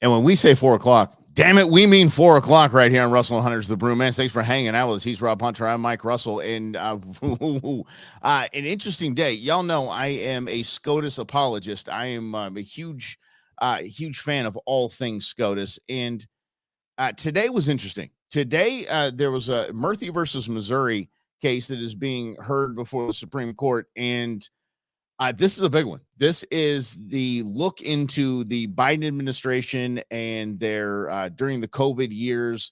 And when we say 4 o'clock, damn it, we mean 4 o'clock right here on Russell and Hunter's The Brewman. Thanks for hanging out with us. He's Rob Hunter. I'm Mike Russell. And an interesting day. Y'all know I am a SCOTUS apologist. I am a huge fan of all things SCOTUS. And today was interesting. Today, there was a Murphy versus Missouri case that is being heard before the Supreme Court. And this is a big one. This is the look into the Biden administration and their during the COVID years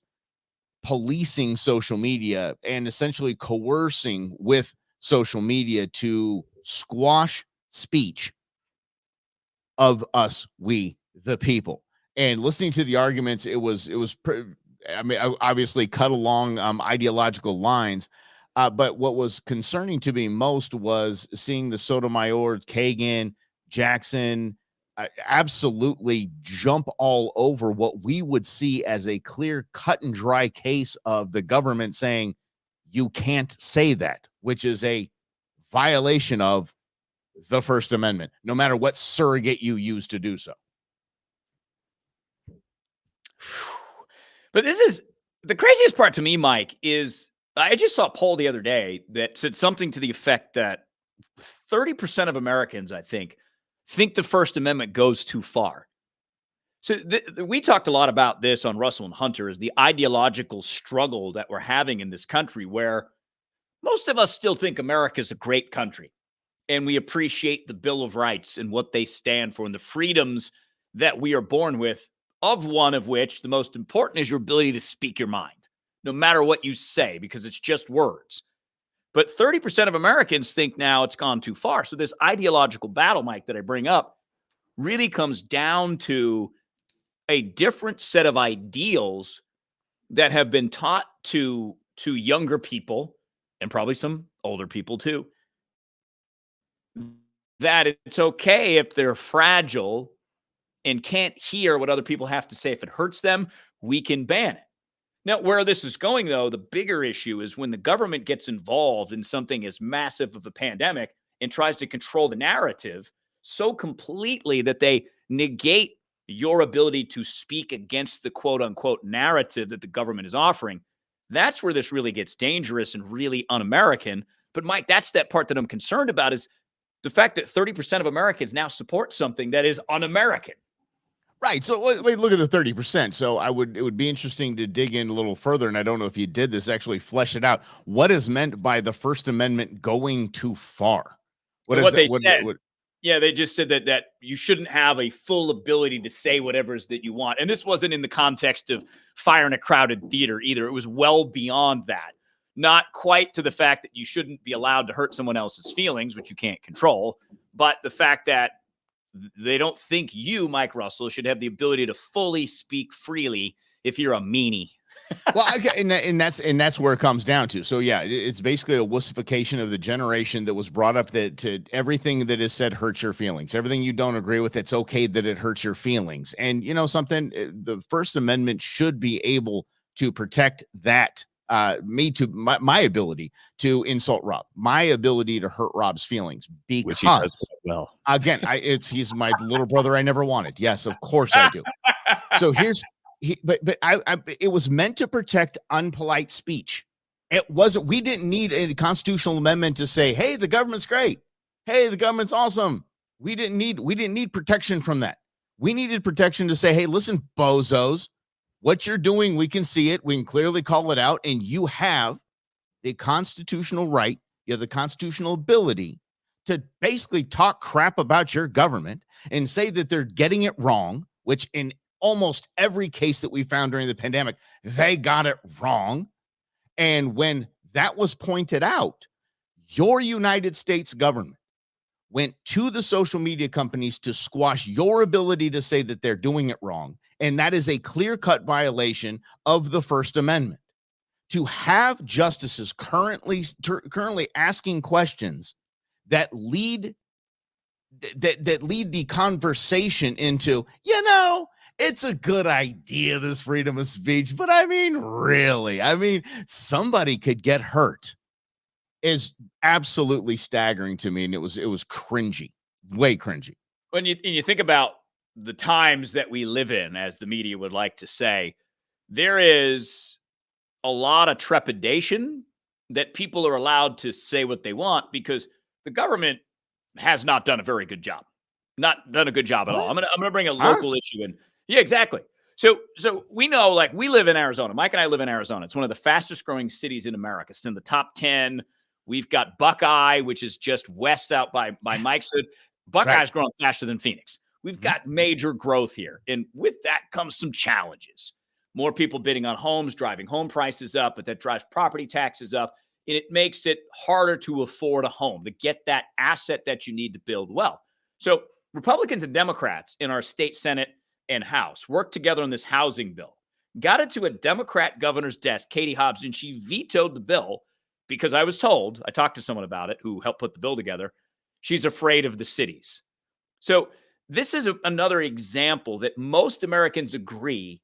policing social media and essentially coercing with social media to squash speech of us, we the people. And listening to the arguments, it was obviously cut along ideological lines. But what was concerning to me most was seeing the Sotomayor, Kagan, Jackson absolutely jump all over what we would see as a clear cut and dry case of the government saying, you can't say that, which is a violation of the First Amendment, no matter what surrogate you use to do so. But this is the craziest part to me, Mike, is I just saw a poll the other day that said something to the effect that 30% of Americans, I think the First Amendment goes too far. So we talked a lot about this on Russell and Hunter, as the ideological struggle that we're having in this country, where most of us still think America is a great country and we appreciate the Bill of Rights and what they stand for and the freedoms that we are born with, of one of which the most important is your ability to speak your mind, no matter what you say, because it's just words. But 30% of Americans think now it's gone too far. So this ideological battle, Mike, that I bring up really comes down to a different set of ideals that have been taught to younger people, and probably some older people too, that it's okay if they're fragile and can't hear what other people have to say. If it hurts them, we can ban it. Now, where this is going, though, the bigger issue is when the government gets involved in something as massive of a pandemic and tries to control the narrative so completely that they negate your ability to speak against the quote-unquote narrative that the government is offering. That's where this really gets dangerous and really un-American. But, Mike, that's that part that I'm concerned about, is the fact that 30% of Americans now support something that is un-American. Right. So wait, look at the 30%. So it would be interesting to dig in a little further. And I don't know if you did this, actually flesh it out. What is meant by the First Amendment going too far? What they said. Yeah, they just said that you shouldn't have a full ability to say whatever is that you want. And this wasn't in the context of fire in a crowded theater either. It was well beyond that. Not quite to the fact that you shouldn't be allowed to hurt someone else's feelings, which you can't control, but the fact that they don't think you, Mike Russell, should have the ability to fully speak freely if you're a meanie. Well, and that's where it comes down to. So yeah, it's basically a wussification of the generation that was brought up that to everything that is said hurts your feelings. Everything you don't agree with, it's okay that it hurts your feelings. And you know something, the First Amendment should be able to protect that. My ability to insult Rob, my ability to hurt Rob's feelings, because again, he's my little brother I never wanted. Yes, of course I do. So it was meant to protect unpolite speech. It wasn't. We didn't need a constitutional amendment to say, "Hey, the government's great. Hey, the government's awesome." We didn't need protection from that. We needed protection to say, "Hey, listen, bozos. What you're doing, we can see it. We can clearly call it out. And you have the constitutional right, you have the constitutional ability to basically talk crap about your government and say that they're getting it wrong," which in almost every case that we found during the pandemic, they got it wrong. And when that was pointed out, your United States government went to the social media companies to squash your ability to say that they're doing it wrong. And that is a clear-cut violation of the First Amendment. To have justices currently asking questions that lead the conversation into, it's a good idea, this freedom of speech, but really, somebody could get hurt, is absolutely staggering to me. And it was cringy, way cringy. When you think about the times that we live in, as the media would like to say, there is a lot of trepidation that people are allowed to say what they want because the government has not done a very good job. Not done a good job at all. What? I'm gonna bring a Huh? local issue in. Yeah, exactly. So we know, like, we live in Arizona. Mike and I live in Arizona. It's one of the fastest growing cities in America. It's in the top 10. We've got Buckeye, which is just west out by Yes. Mike's hood. That's right. Buckeye's growing faster than Phoenix. We've Mhm. got major growth here. And with that comes some challenges. More people bidding on homes, driving home prices up, but that drives property taxes up. And it makes it harder to afford a home, to get that asset that you need to build wealth. So Republicans and Democrats in our state Senate and House worked together on this housing bill, got it to a Democrat governor's desk, Katie Hobbs, and she vetoed the bill because I was told, I talked to someone about it who helped put the bill together, she's afraid of the cities. So this is another example that most Americans agree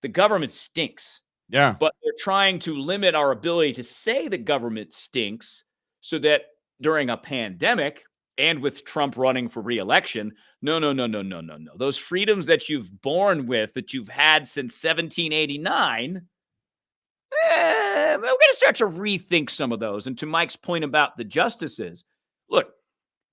the government stinks, Yeah. but they're trying to limit our ability to say the government stinks so that during a pandemic and with Trump running for reelection, no, no, no, no, no, no, no. Those freedoms that you've born with, that you've had since 1789, we're going to start to rethink some of those. And to Mike's point about the justices, look,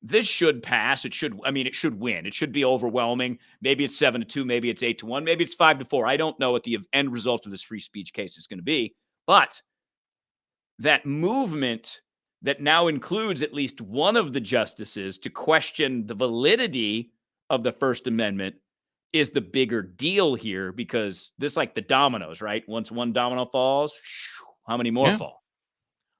this should pass. It should win. It should be overwhelming. Maybe it's 7-2, maybe it's 8-1, maybe it's 5-4. I don't know what the end result of this free speech case is going to be, but that movement that now includes at least one of the justices to question the validity of the First Amendment is the bigger deal here, because this, like the dominoes, right? Once one domino falls, how many more Yeah. fall?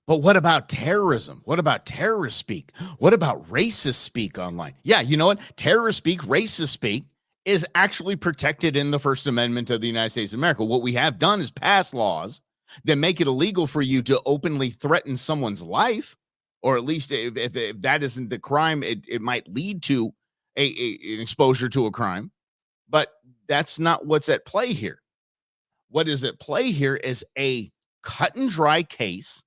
But what about terrorism? What about terrorist speak? What about racist speak online? Yeah, you know what? Terrorist speak, racist speak is actually protected in the First Amendment of the United States of America. What we have done is pass laws that make it illegal for you to openly threaten someone's life, or at least if that isn't the crime, it might lead to an exposure to a crime. But that's not what's at play here. What is at play here is a cut and dry case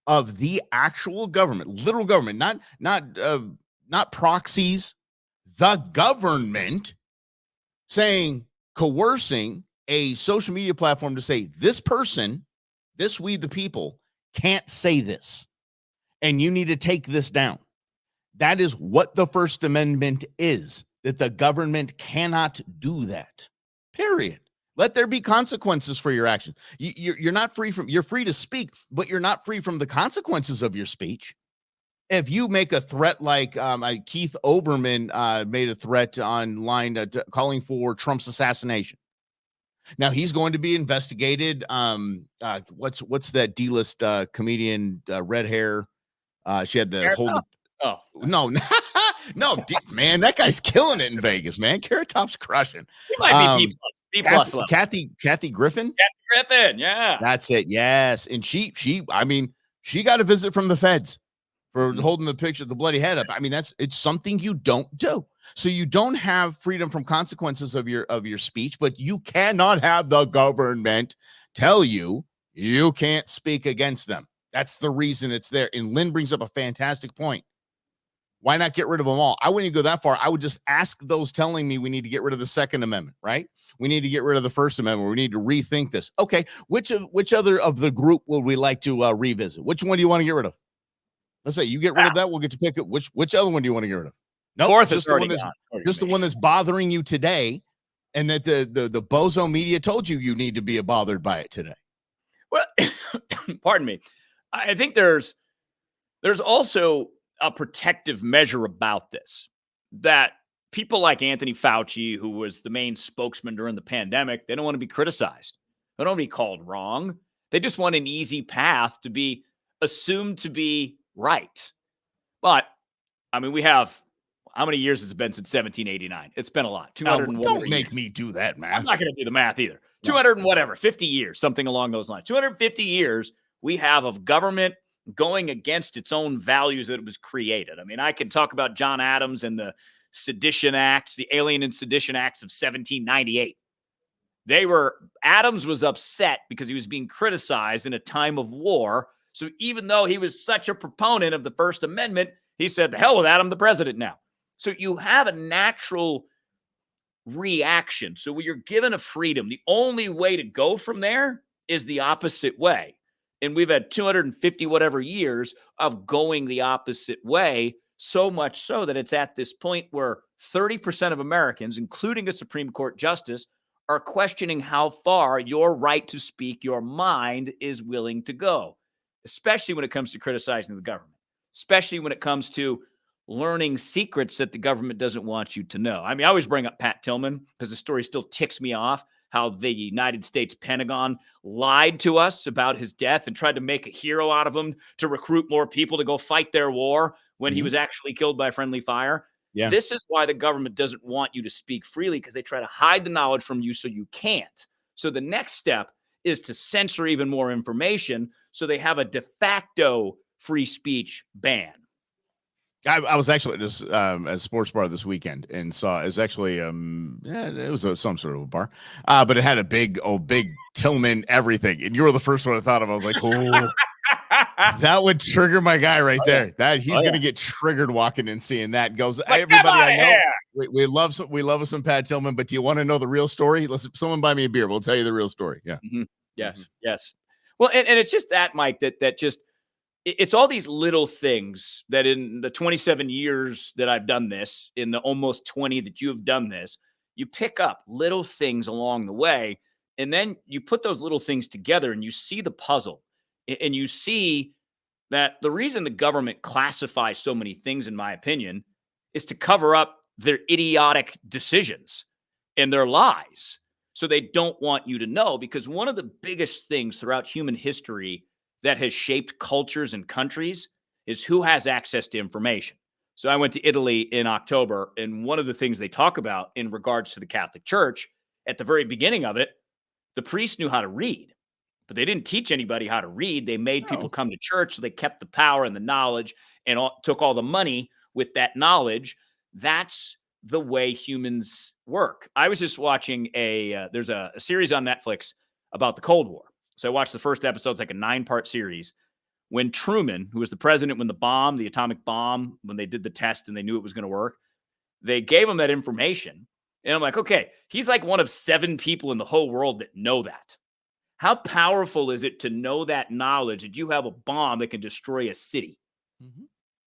of the actual government, literal government, not proxies, the government coercing a social media platform to say this person, this we the people, can't say this, and you need to take this down. That is what the First Amendment is, that the government cannot do that, period. Let there be consequences for your actions. You're not free from, you're free to speak, but you're not free from the consequences of your speech. If you make a threat like Keith Olbermann made a threat online calling for Trump's assassination. Now he's going to be investigated. What's that D-list comedian, red hair? She had the whole. Oh, No, no, man, that guy's killing it in Vegas, man. Carrot Top's crushing. he might be B plus level. Kathy Griffin. Griffin, yeah. That's it. Yes. And she got a visit from the feds for holding the picture, the bloody head up. I mean, it's something you don't do. So you don't have freedom from consequences of your speech, but you cannot have the government tell you can't speak against them. That's the reason it's there. And Lynn brings up a fantastic point. Why not get rid of them all? I wouldn't go that far. I would just ask those telling me we need to get rid of the Second Amendment, right? We need to get rid of the First Amendment. We need to rethink this. Okay, which other of the group would we like to revisit? Which one do you want to get rid of? Let's say you get rid of that. We'll get to pick it. Which other one do you want to get rid of? Nope, Fourth just is the one that's gone. just the one that's bothering you today, and that the bozo media told you need to be bothered by it today. Well, pardon me. I think there's also a protective measure about this, that people like Anthony Fauci, who was the main spokesman during the pandemic, they don't want to be criticized. They don't want to be called wrong. They just want an easy path to be assumed to be right. But I mean, we have, how many years has it been since 1789? It's been a lot. 200 and Don't make me do that, man. I'm not going to do the math either. 200 and whatever, 50 years, something along those lines. 250 years we have of government going against its own values that it was created. I mean, I can talk about John Adams and the Sedition Acts, the Alien and Sedition Acts of 1798. Adams was upset because he was being criticized in a time of war. So even though he was such a proponent of the First Amendment, he said, the hell with Adam, the president now. So you have a natural reaction. So when you're given a freedom, the only way to go from there is the opposite way. And we've had 250 whatever years of going the opposite way, so much so that it's at this point where 30% of Americans, including a Supreme Court justice, are questioning how far your right to speak your mind is willing to go, especially when it comes to criticizing the government, especially when it comes to learning secrets that the government doesn't want you to know. I mean, I always bring up Pat Tillman because the story still ticks me off how the United States Pentagon lied to us about his death and tried to make a hero out of him to recruit more people to go fight their war when he was actually killed by friendly fire. Yeah. This is why the government doesn't want you to speak freely, because they try to hide the knowledge from you so you can't. So the next step is to censor even more information so they have a de facto free speech ban. I was actually just at a sports bar this weekend and saw it was actually it was some sort of a bar, but it had a big Tillman everything, and you were the first one I thought of. I was like, oh, that would trigger my guy right there. That he's gonna get triggered walking and seeing that. Goes like, everybody I know. We love some Pat Tillman, but do you want to know the real story? Someone buy me a beer. We'll tell you the real story. Yeah. Mm-hmm. Yes. Well, and it's just that, Mike, that just. It's all these little things that in the 27 years that I've done this, in the almost 20 that you have done this, you pick up little things along the way, and then you put those little things together and you see the puzzle, and you see that the reason the government classifies so many things, in my opinion, is to cover up their idiotic decisions and their lies. So they don't want you to know, because one of the biggest things throughout human history that has shaped cultures and countries is who has access to information. So I went to Italy in October, and one of the things they talk about in regards to the Catholic Church, at the very beginning of it, the priests knew how to read, but they didn't teach anybody how to read. They made people come to church, so they kept the power and the knowledge and took all the money with that knowledge. That's the way humans work. I was just watching there's a series on Netflix about the Cold War. So I watched the first episode. It's like a 9-part series. When Truman, who was the president when the atomic bomb, when they did the test and they knew it was going to work, they gave him that information. And I'm like, okay, he's like one of 7 people in the whole world that know that. How powerful is it to know that knowledge that you have a bomb that can destroy a city? Mm-hmm.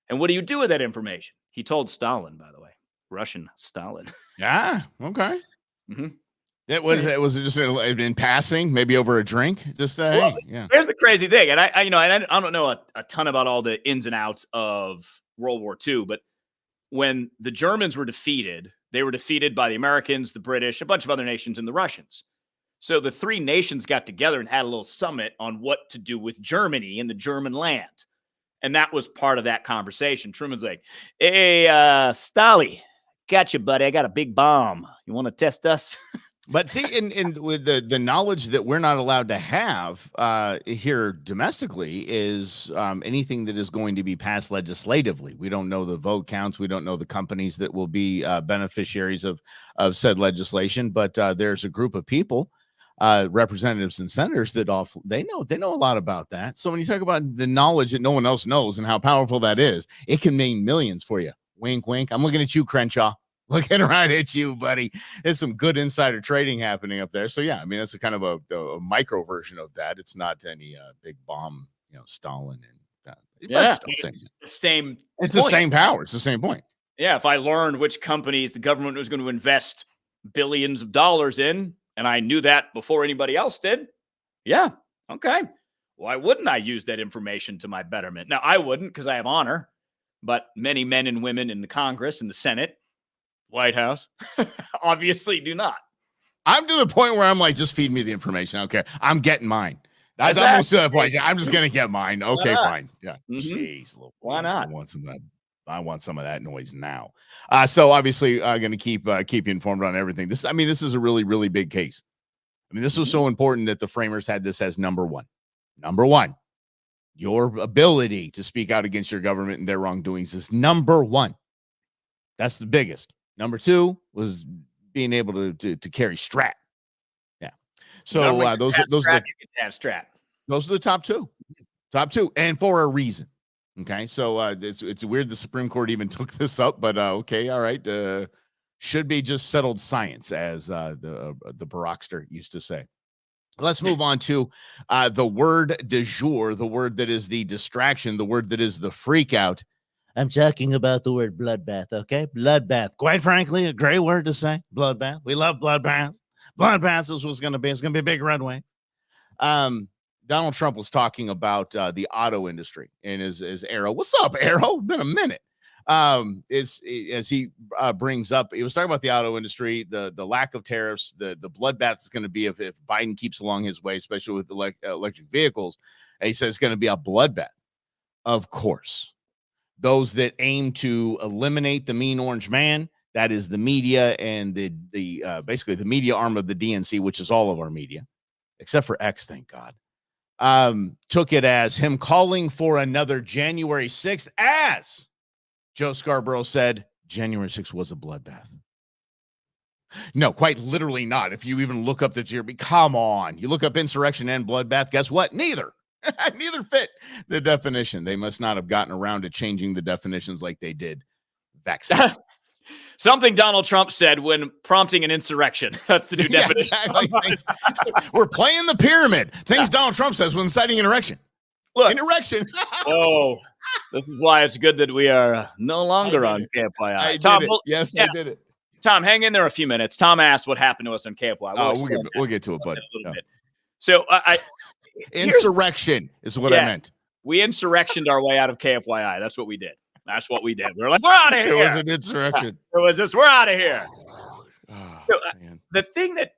And what do you do with that information? He told Stalin, by the way, Russian Stalin. Yeah. Okay. Mm-hmm. It was just in passing, maybe over a drink. Just well, yeah. Here's the crazy thing, and I don't know a ton about all the ins and outs of World War II, but when the Germans were defeated, they were defeated by the Americans, the British, a bunch of other nations, and the Russians. So the 3 nations got together and had a little summit on what to do with Germany and the German land, and that was part of that conversation. Truman's like, "Hey, Stali, got you, buddy. I got a big bomb. You want to test us?" But see, and with the knowledge that we're not allowed to have here domestically is anything that is going to be passed legislatively. We don't know the vote counts. We don't know the companies that will be beneficiaries of said legislation. But there's a group of people, representatives and senators, that they know a lot about that. So when you talk about the knowledge that no one else knows and how powerful that is, it can mean millions for you. Wink, wink. I'm looking at you, Crenshaw. Looking right at you, buddy. There's some good insider trading happening up there. So yeah, I mean, that's a kind of a micro version of that. It's not any big bomb, Stalin and yeah, it's the same. It's the same power. It's the same point. Yeah, if I learned which companies the government was going to invest billions of dollars in, and I knew that before anybody else did, yeah, okay. Why wouldn't I use that information to my betterment? Now, I wouldn't, because I have honor, but many men and women in the Congress and the Senate, White House, obviously do not. I'm to the point where I'm like, just feed me the information. Okay, I'm getting mine. That's almost to the point. I'm just gonna get mine. Okay, fine. Yeah. Mm-hmm. Jeez, why not? I want some of that noise now. So obviously, going to keep you informed on everything. This is a really, really big case. I mean, this was so important that the framers had this as number one. Number one, your ability to speak out against your government and their wrongdoings is number one. That's the biggest. Number 2 was being able to carry Strat. Yeah. So those are the top two, and for a reason. Okay. So it's weird the Supreme Court even took this up, but okay, all right. should be just settled science, as the Barackster used to say. Let's move on to the word du jour, the word that is the distraction, the word that is the freak out. I'm talking about the word bloodbath, okay? Bloodbath. Quite frankly, a great word to say. Bloodbath. We love bloodbath. Bloodbath is what's going to be. It's going to be a big red wave. Donald Trump was talking about the auto industry in his Arrow. What's up, Arrow? Been a minute. As he brings up, he was talking about the auto industry, the lack of tariffs, the bloodbath is going to be if Biden keeps along his way, especially with electric vehicles. And he says it's going to be a bloodbath. Of course, those that aim to eliminate the mean orange man, that is the media and the basically the media arm of the DNC, which is all of our media, except for X, thank God. Took it as him calling for another January 6th, as Joe Scarborough said, January 6th was a bloodbath. No, quite literally not. If you even look up the year, come on. You look up insurrection and bloodbath, guess what? Neither. Neither fit the definition. They must not have gotten around to changing the definitions like they did vaccine. Something Donald Trump said when prompting an insurrection. That's the new definition. Exactly. We're playing the pyramid. Things Donald Trump says when inciting insurrection. Look. Insurrection. Oh, this is why it's good that we are no longer on KFYI. I Tom, did it. Yes, yeah. I did it. Tom, hang in there a few minutes. Tom asked what happened to us on KFYI. We'll get to it, bud. Bit. So insurrection is what I meant. We insurrectioned our way out of KFYI. That's what we did. That's what we did. We're like, we're out of here. It was an insurrection. It was this. We're out of here. Oh, so, the thing that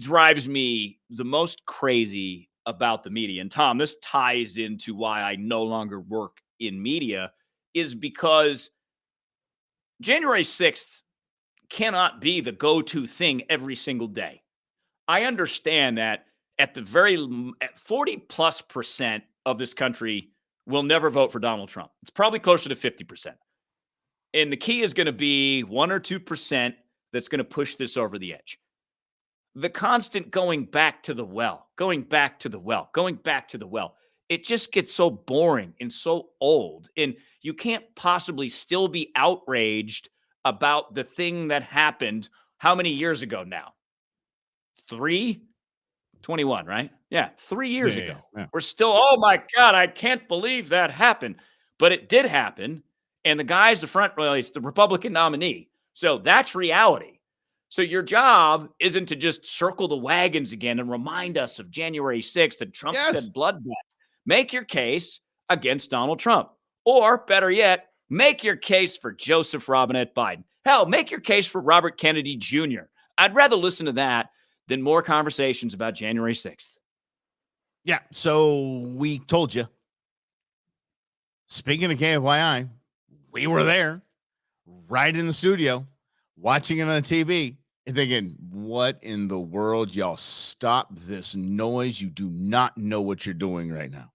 drives me the most crazy about the media, and Tom, this ties into why I no longer work in media, is because January 6th cannot be the go-to thing every single day. I understand that at 40+% of this country will never vote for Donald Trump. It's probably closer to 50%. And the key is going to be 1 or 2% that's going to push this over the edge. The constant going back to the well, it just gets so boring and so old. And you can't possibly still be outraged about the thing that happened how many years ago now? 21, right? Yeah, 3 years ago. Yeah. We're still, oh my God, I can't believe that happened. But it did happen. And the guy's the Republican nominee. So that's reality. So your job isn't to just circle the wagons again and remind us of January 6th and Trump said bloodbath. Make your case against Donald Trump. Or better yet, make your case for Joseph Robinette Biden. Hell, make your case for Robert Kennedy Jr. I'd rather listen to that than more conversations about January 6th. Yeah, so we told you. Speaking of KFYI, we were there, right in the studio, watching it on the TV, and thinking, what in the world? Y'all stop this noise. You do not know what you're doing right now.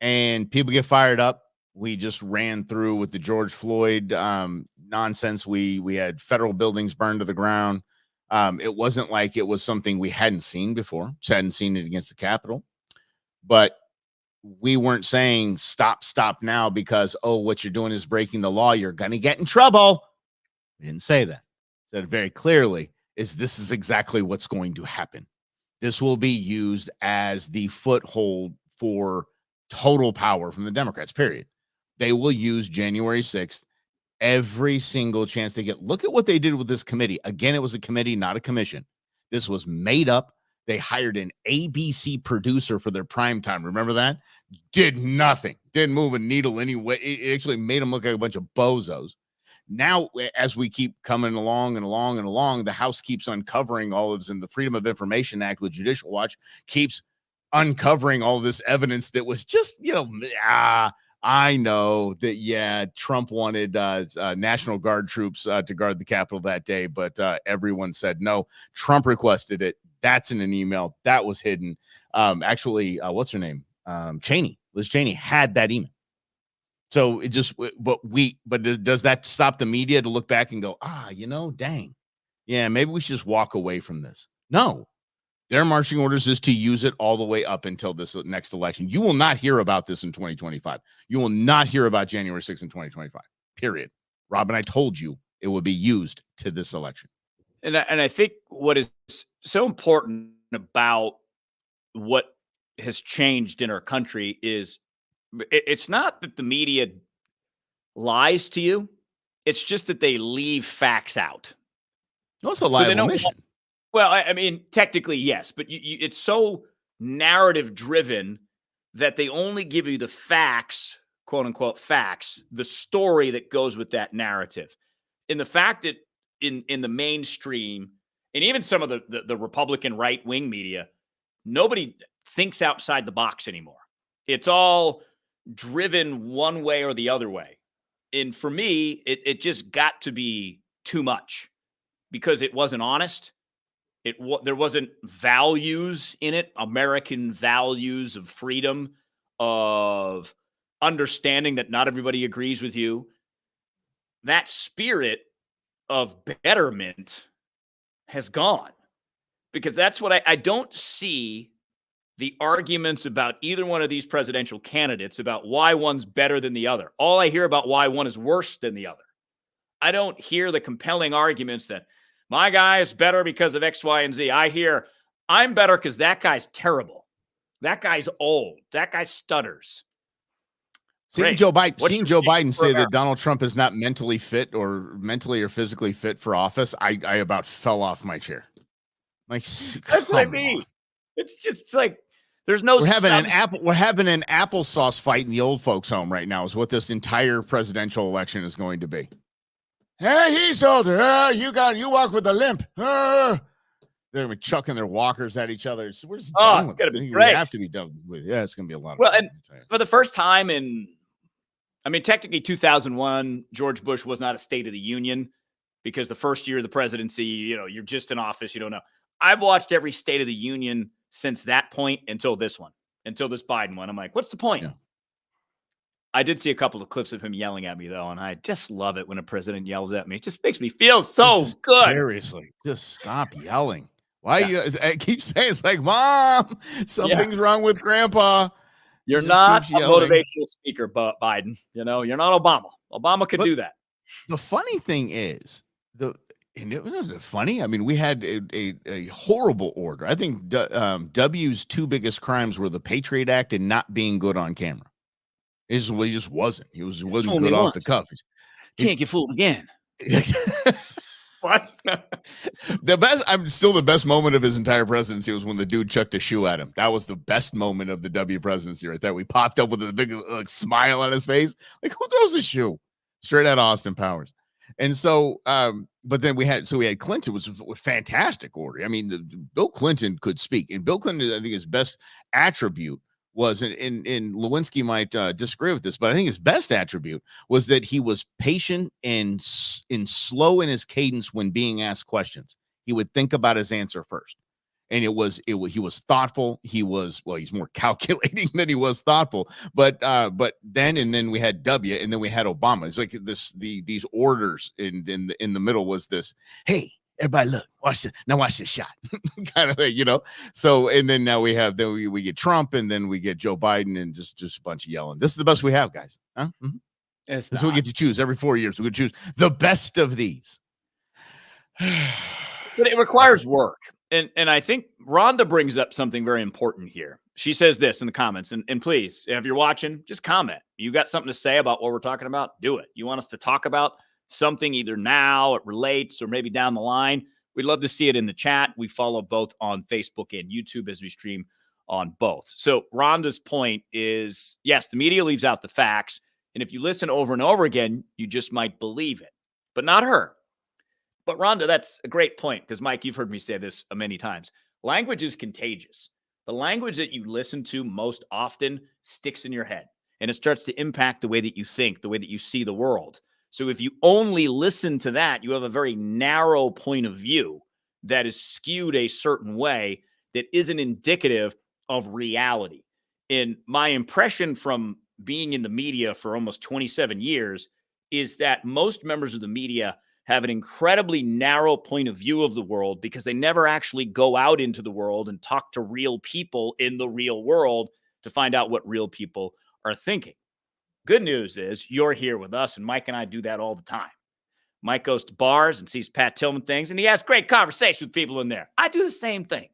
And people get fired up. We just ran through with the George Floyd nonsense. We had federal buildings burned to the ground. It wasn't like it was something we hadn't seen before. Just hadn't seen it against the Capitol. But we weren't saying stop now because, what you're doing is breaking the law. You're going to get in trouble. We didn't say that. Said it very clearly this is exactly what's going to happen. This will be used as the foothold for total power from the Democrats, period. They will use January 6th every single chance they get. Look at what they did with this committee. Again, it was a committee, not a commission. This was made up. They hired an ABC producer for their prime time. Remember that? Did nothing. Didn't move a needle anyway. It actually made them look like a bunch of bozos. Now, as we keep coming along, the House keeps uncovering all of this, and the Freedom of Information Act with Judicial Watch keeps uncovering all of this evidence that was just, I know that, Trump wanted National Guard troops to guard the Capitol that day, but everyone said no. Trump requested it. That's in an email. That was hidden. What's her name? Liz Cheney had that email. So it just, but does that stop the media to look back and go, dang. Yeah, maybe we should just walk away from this. No. Their marching orders is to use it all the way up until this next election. You will not hear about this in 2025. You will not hear about January 6th in 2025, period. Robin, I told you It will be used to this election. And I think what is so important about what has changed in our country is it's not that the media lies to you. It's just that they leave facts out. That's a So they liable don't mission. Well, I mean, technically, yes, but it's so narrative driven that they only give you the facts, quote unquote facts, the story that goes with that narrative. And the fact that in the mainstream and even some of the Republican right wing media, nobody thinks outside the box anymore. It's all driven one way or the other way. And for me, it just got to be too much because it wasn't honest. There wasn't values in it, American values of freedom, of understanding that not everybody agrees with you. That spirit of betterment has gone because that's what I don't see the arguments about either one of these presidential candidates about why one's better than the other. All I hear about why one is worse than the other. I don't hear the compelling arguments that my guy is better because of X, Y, and Z. I hear I'm better because that guy's terrible. That guy's old. That guy stutters. Seeing Great. Joe What's your Biden prediction for say that America? Donald Trump is not mentally fit or mentally or physically fit for office, I about fell off my chair. Like, That's what I come mean. on. It's just like there's no We're having substance. we're having an applesauce fight in the old folks' home right now. Is what this entire presidential election is going to be. Hey, he's older. You walk with a limp. They're gonna be chucking their walkers at each other. So we're just Oh, done it's with gonna it. I be think we great. have to be done with it. Yeah, it's gonna be a lot of Well, fun. and for the first time technically 2001, George Bush was not a State of the Union because the first year of the presidency, you're just in office. You don't know. I've watched every State of the Union since that point until this one, until this Biden one. I'm like, what's the point? Yeah. I did see a couple of clips of him yelling at me, though, and I just love it when a president yells at me. It just makes me feel so good. Seriously, just stop yelling. Why you? I keep saying it's like, Mom, something's wrong with Grandpa. You're He just not keeps a yelling. motivational speaker, Biden. You're not Obama. Obama could do that. The funny thing is, isn't it funny? I mean, we had a horrible order. I think W's two biggest crimes were the Patriot Act and not being good on camera. He just wasn't. He wasn't good off the cuff. Can't get fooled again. What? The best moment of his entire presidency was when the dude chucked a shoe at him. That was the best moment of the W presidency right there. We popped up with a big smile on his face. Like, who throws a shoe? Straight out of Austin Powers. And so, but then we had Clinton was fantastic order. I mean, Bill Clinton could speak, and Bill Clinton, I think his best attribute was, and Lewinsky might disagree with this, but I think his best attribute was that he was patient and slow in his cadence when being asked questions. He would think about his answer first. And he was thoughtful. He's more calculating than he was thoughtful. But then we had W, and then we had Obama. It's like these orders in the middle was this, hey, everybody look, watch this shot. Kind of thing, So, and then now we get Trump, and then we get Joe Biden, and just a bunch of yelling. This is the best we have, guys. Huh? Mm-hmm. This is what we get to choose every 4 years. We could choose the best of these. But it requires work. And I think Rhonda brings up something very important here. She says this in the comments, and please, if you're watching, just comment. You got something to say about what we're talking about? Do it. You want us to talk about something either now, it relates, or maybe down the line? We'd love to see it in the chat. We follow both on Facebook and YouTube as we stream on both. So Rhonda's point is, yes, the media leaves out the facts. And if you listen over and over again, you just might believe it, but not her. But Rhonda, that's a great point because, Mike, you've heard me say this many times. Language is contagious. The language that you listen to most often sticks in your head, and it starts to impact the way that you think, the way that you see the world. So if you only listen to that, you have a very narrow point of view that is skewed a certain way that isn't indicative of reality. And my impression from being in the media for almost 27 years is that most members of the media have an incredibly narrow point of view of the world because they never actually go out into the world and talk to real people in the real world to find out what real people are thinking. Good news is you're here with us, and Mike and I do that all the time. Mike goes to bars and sees Pat Tillman things, and he has great conversation with people in there. I do the same thing.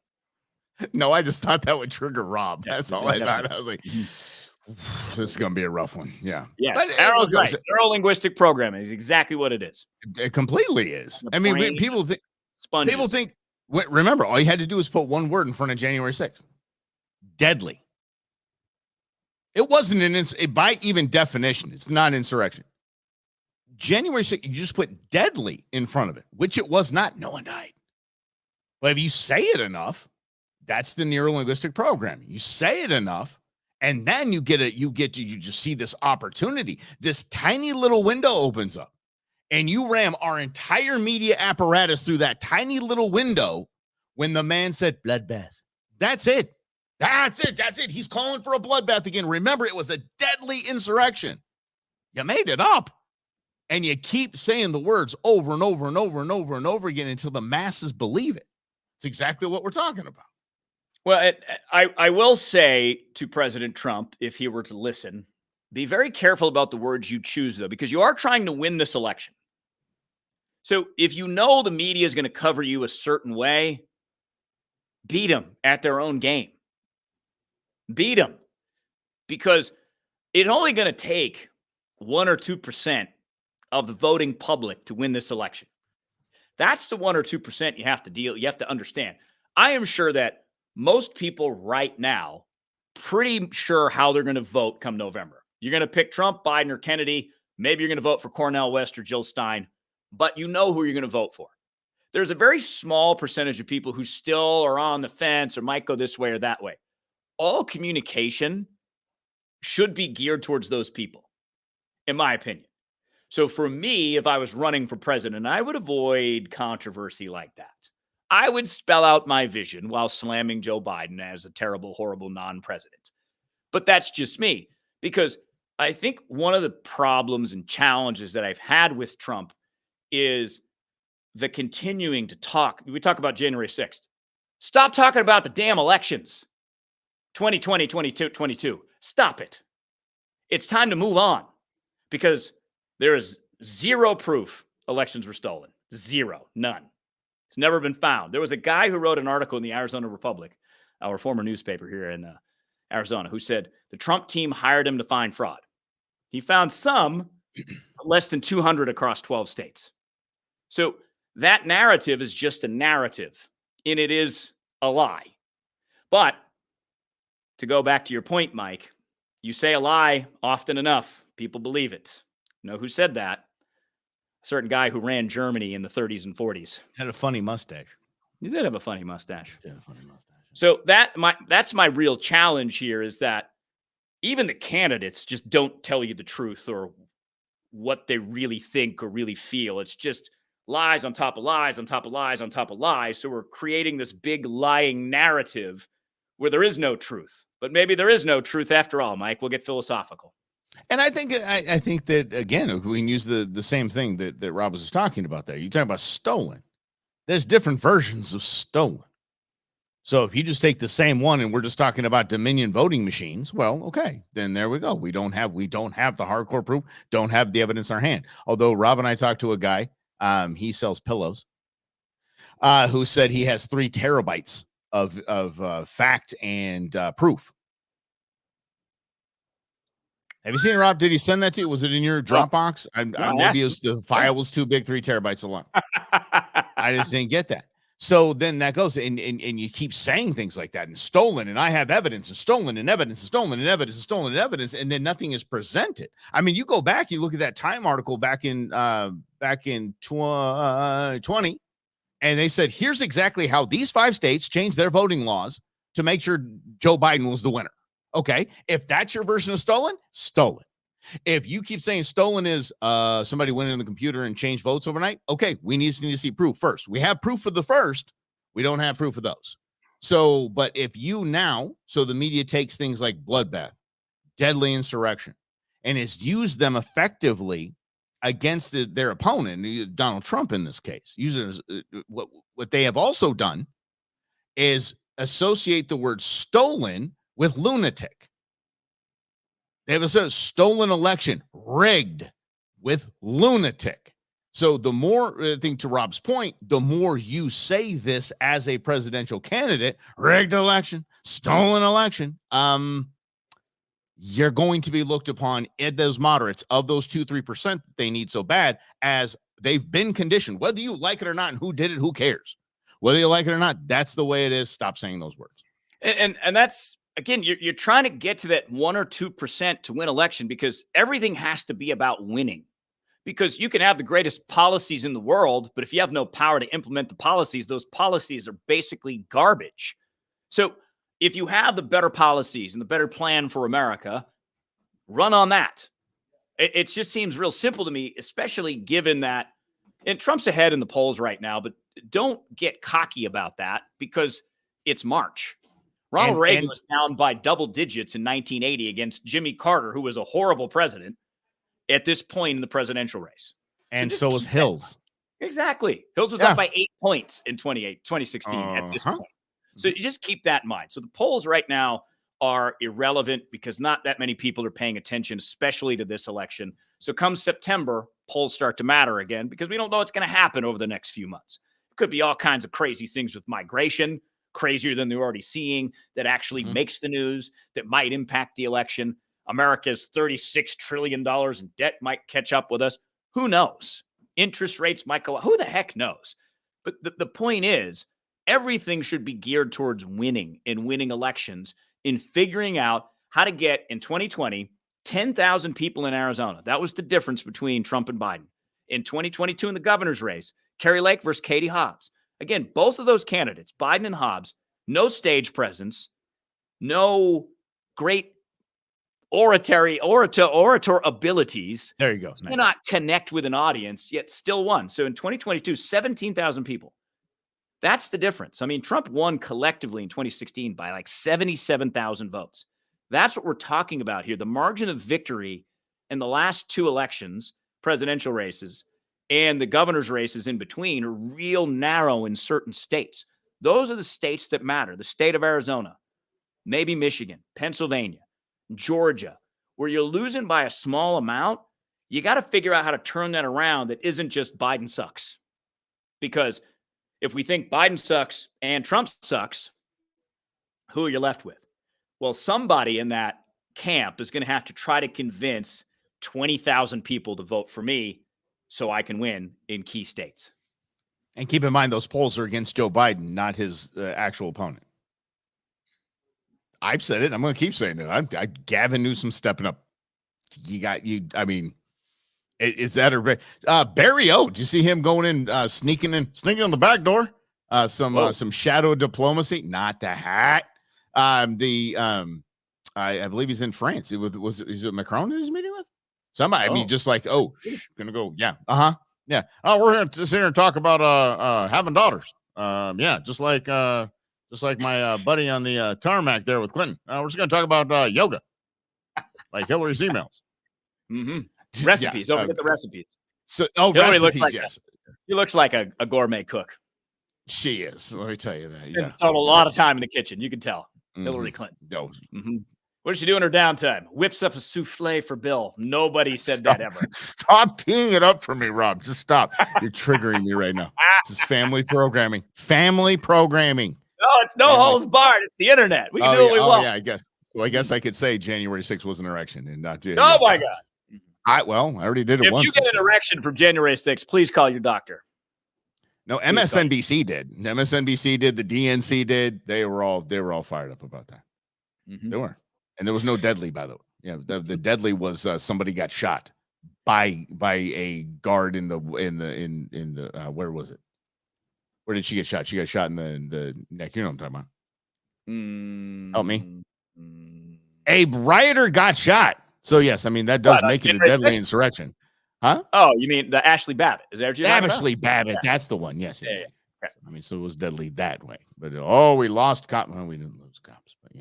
No, I just thought that would trigger Rob. Yeah, That's all I definitely. thought. I was like, this is going to be a rough one. Yeah. Yes, But Arrow's look, right. Neuro-linguistic programming is exactly what it is. it completely is. The I mean, brain people think, Sponges. remember, all you had to do was put one word in front of January 6th. Deadly. It wasn't by even definition, it's not insurrection. January 6th, you just put deadly in front of it, which it was not. No one died. But if you say it enough, that's the neuro-linguistic programming. You say it enough, and then you just see this opportunity. This tiny little window opens up, and you ram our entire media apparatus through that tiny little window when the man said bloodbath. That's it. That's it. He's calling for a bloodbath again. Remember, it was a deadly insurrection. You made it up. And you keep saying the words over and over and over and over and over again until the masses believe it. It's exactly what we're talking about. Well, I will say to President Trump, if he were to listen, be very careful about the words you choose, though, because you are trying to win this election. So if you know the media is going to cover you a certain way, beat them at their own game. Beat them. Because it's only going to take 1 or 2% of the voting public to win this election. That's the 1 or 2% you have to understand. I am sure that most people right now pretty sure how they're going to vote come November. You're going to pick Trump, Biden, or Kennedy. Maybe you're going to vote for Cornel West or Jill Stein, but you know who you're going to vote for. There's a very small percentage of people who still are on the fence or might go this way or that way. All communication should be geared towards those people, in my opinion. So for me, if I was running for president, I would avoid controversy like that. I would spell out my vision while slamming Joe Biden as a terrible, horrible non-president. But that's just me, because I think one of the problems and challenges that I've had with Trump is the continuing to talk. We talk about January 6th. Stop talking about the damn elections. 2020, 22. Stop it. It's time to move on, because there is zero proof elections were stolen. Zero. None. It's never been found. There was a guy who wrote an article in the Arizona Republic, our former newspaper here in Arizona, who said the Trump team hired him to find fraud. He found some, less than 200 across 12 states. So that narrative is just a narrative, and it is a lie. But to go back to your point, Mike, you say a lie often enough, people believe it. You know who said that? A certain guy who ran Germany in the 30s and 40s. Had a funny mustache. He did have a funny mustache. Had a funny mustache. So that's my real challenge here, is that even the candidates just don't tell you the truth or what they really think or really feel. It's just lies on top of lies on top of lies on top of lies. So we're creating this big lying narrative where there is no truth. But maybe there is no truth after all, Mike. We'll get philosophical. And I think that, again, we can use the same thing that Rob was talking about there. You're talking about stolen. There's different versions of stolen. So if you just take the same one and we're just talking about Dominion voting machines, well, okay, then there we go. We don't have the hardcore proof, don't have the evidence in our hand. Although Rob and I talked to a guy, he sells pillows, who said he has 3 terabytes of fact and proof. Have you seen it, Rob? Did he send that to you? Was it in your Dropbox? Maybe it was the file was too big, 3 terabytes long. I just didn't get that. So then that goes, and you keep saying things like that, and stolen, and I have evidence, and stolen, and evidence, and stolen, and evidence, and stolen, and evidence, and then nothing is presented. I mean, you go back, you look at that Time article back in 2020, and they said, here's exactly how these 5 states changed their voting laws to make sure Joe Biden was the winner. Okay, if that's your version of stolen, stolen. If you keep saying stolen is somebody went in the computer and changed votes overnight, okay, we need to see proof first. We have proof of the first. We don't have proof of those. So, but if you now, so the media takes things like bloodbath, deadly insurrection, and has used them effectively against their opponent, Donald Trump in this case. What they have also done is associate the word stolen with lunatic. They have a stolen election, rigged with lunatic. So the more, I think to Rob's point, the more you say this as a presidential candidate, rigged election, stolen election, you're going to be looked upon at those moderates of those 2-3% that they need so bad, as they've been conditioned, whether you like it or not, and who did it, who cares? Whether you like it or not, that's the way it is. Stop saying those words. And that's, again, you're trying to get to that 1 or 2% to win election, because everything has to be about winning. Because you can have the greatest policies in the world, but if you have no power to implement the policies, those policies are basically garbage. So if you have the better policies and the better plan for America, run on that. It just seems real simple to me, especially given that, and Trump's ahead in the polls right now, but don't get cocky about that, because it's March. Ronald Reagan was down by double digits in 1980 against Jimmy Carter, who was a horrible president at this point in the presidential race. And so was Hills. Exactly. Hills was up by 8 points in 2016 at this point. So you just keep that in mind. So the polls right now are irrelevant, because not that many people are paying attention, especially to this election. So come September, polls start to matter again, because we don't know what's going to happen over the next few months. It could be all kinds of crazy things with migration, crazier than they're already seeing, that actually makes the news, that might impact the election. America's $36 trillion in debt might catch up with us. Who knows? Interest rates might go up. Who the heck knows? But the point is, everything should be geared towards winning and winning elections, in figuring out how to get, in 2020, 10,000 people in Arizona. That was the difference between Trump and Biden. In 2022, in the governor's race, Kari Lake versus Katie Hobbs. Again, both of those candidates, Biden and Hobbs, no stage presence, no great orator abilities. There you go. Cannot connect with an audience, yet still won. So in 2022, 17,000 people. That's the difference. I mean, Trump won collectively in 2016 by like 77,000 votes. That's what we're talking about here. The margin of victory in the last 2 elections, presidential races, and the governor's races in between, are real narrow in certain states. Those are the states that matter. The state of Arizona, maybe Michigan, Pennsylvania, Georgia, where you're losing by a small amount. You got to figure out how to turn that around. That isn't just Biden sucks. Because if we think Biden sucks and Trump sucks, who are you left with? Well, somebody in that camp is going to have to try to convince 20,000 people to vote for me so I can win in key states. And keep in mind, those polls are against Joe Biden, not his actual opponent. I've said it. I'm going to keep saying it. Gavin Newsom stepping up. I mean, is that a Barry O? Did you see him going in, sneaking on the back door? Some shadow diplomacy. Not the hat. I believe he's in France. Is it Macron he's meeting with? Somebody. I mean, just like, gonna go. Yeah. Yeah. Oh, we're here to sit here and talk about having daughters. Yeah, just like my buddy on the tarmac there with Clinton. We're just going to talk about yoga, like Hillary's emails. Recipes. Don't forget the recipes. So, Hillary recipes, yes. She looks like a gourmet cook. She is. Let me tell you that. Yeah. It's a lot of time in the kitchen. You can tell. Hillary Clinton. No. What does she do in her downtime? Whips up a souffle for Bill. Nobody said that ever. Stop teeing it up for me, Rob. Just stop. You're triggering me right now. This is family programming. Family programming. No, it's no holds barred. It's the internet. We can do what we want. Yeah, I guess. So I guess I could say January 6th was an erection and not. Oh my God. I already did it once. If you get an erection from January 6th, please call your doctor. No, MSNBC did. MSNBC did. The DNC did. They were all fired up about that. They were, and there was no deadly, by the way. Yeah, the deadly was somebody got shot by a guard in the where was it? Where did she get shot? She got shot in the neck. You know what I'm talking about. Help me. A rioter got shot. So yes, I mean that does make it a deadly insurrection. Huh? Oh, you mean the Ashley Babbitt? Is that what you're talking about? Ashley Babbitt, that's the one. Yes. Yeah. I mean, so it was deadly that way. But we lost cops. Well, we didn't lose cops, but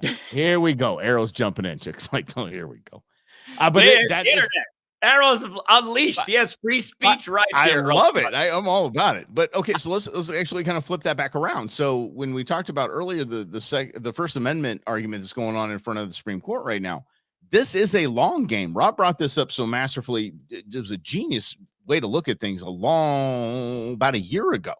yeah. Here we go. Arrows jumping in. Chicks like, oh, here we go. But that is Arrows unleashed. He has free speech right here. I love it. I'm all about it. But okay, so let's actually kind of flip that back around. So when we talked about earlier the First Amendment argument that's going on in front of the Supreme Court right now, this is a long game. Rob brought this up so masterfully. It was a genius way to look at things about a year ago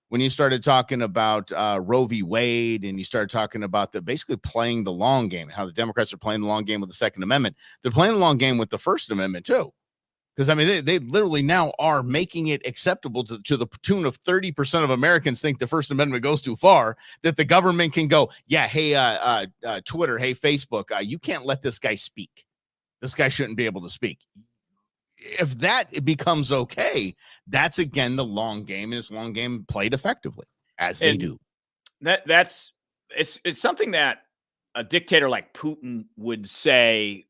when you started talking about Roe v. Wade, and you started talking about basically playing the long game, how the Democrats are playing the long game with the Second Amendment. They're playing the long game with the First Amendment too. Because, I mean, they literally now are making it acceptable to the tune of 30% of Americans think the First Amendment goes too far, that the government can go, yeah, hey, Twitter, hey, Facebook, you can't let this guy speak. This guy shouldn't be able to speak. If that becomes okay, that's, again, the long game, and this long game played effectively, as they do. It's something that a dictator like Putin would say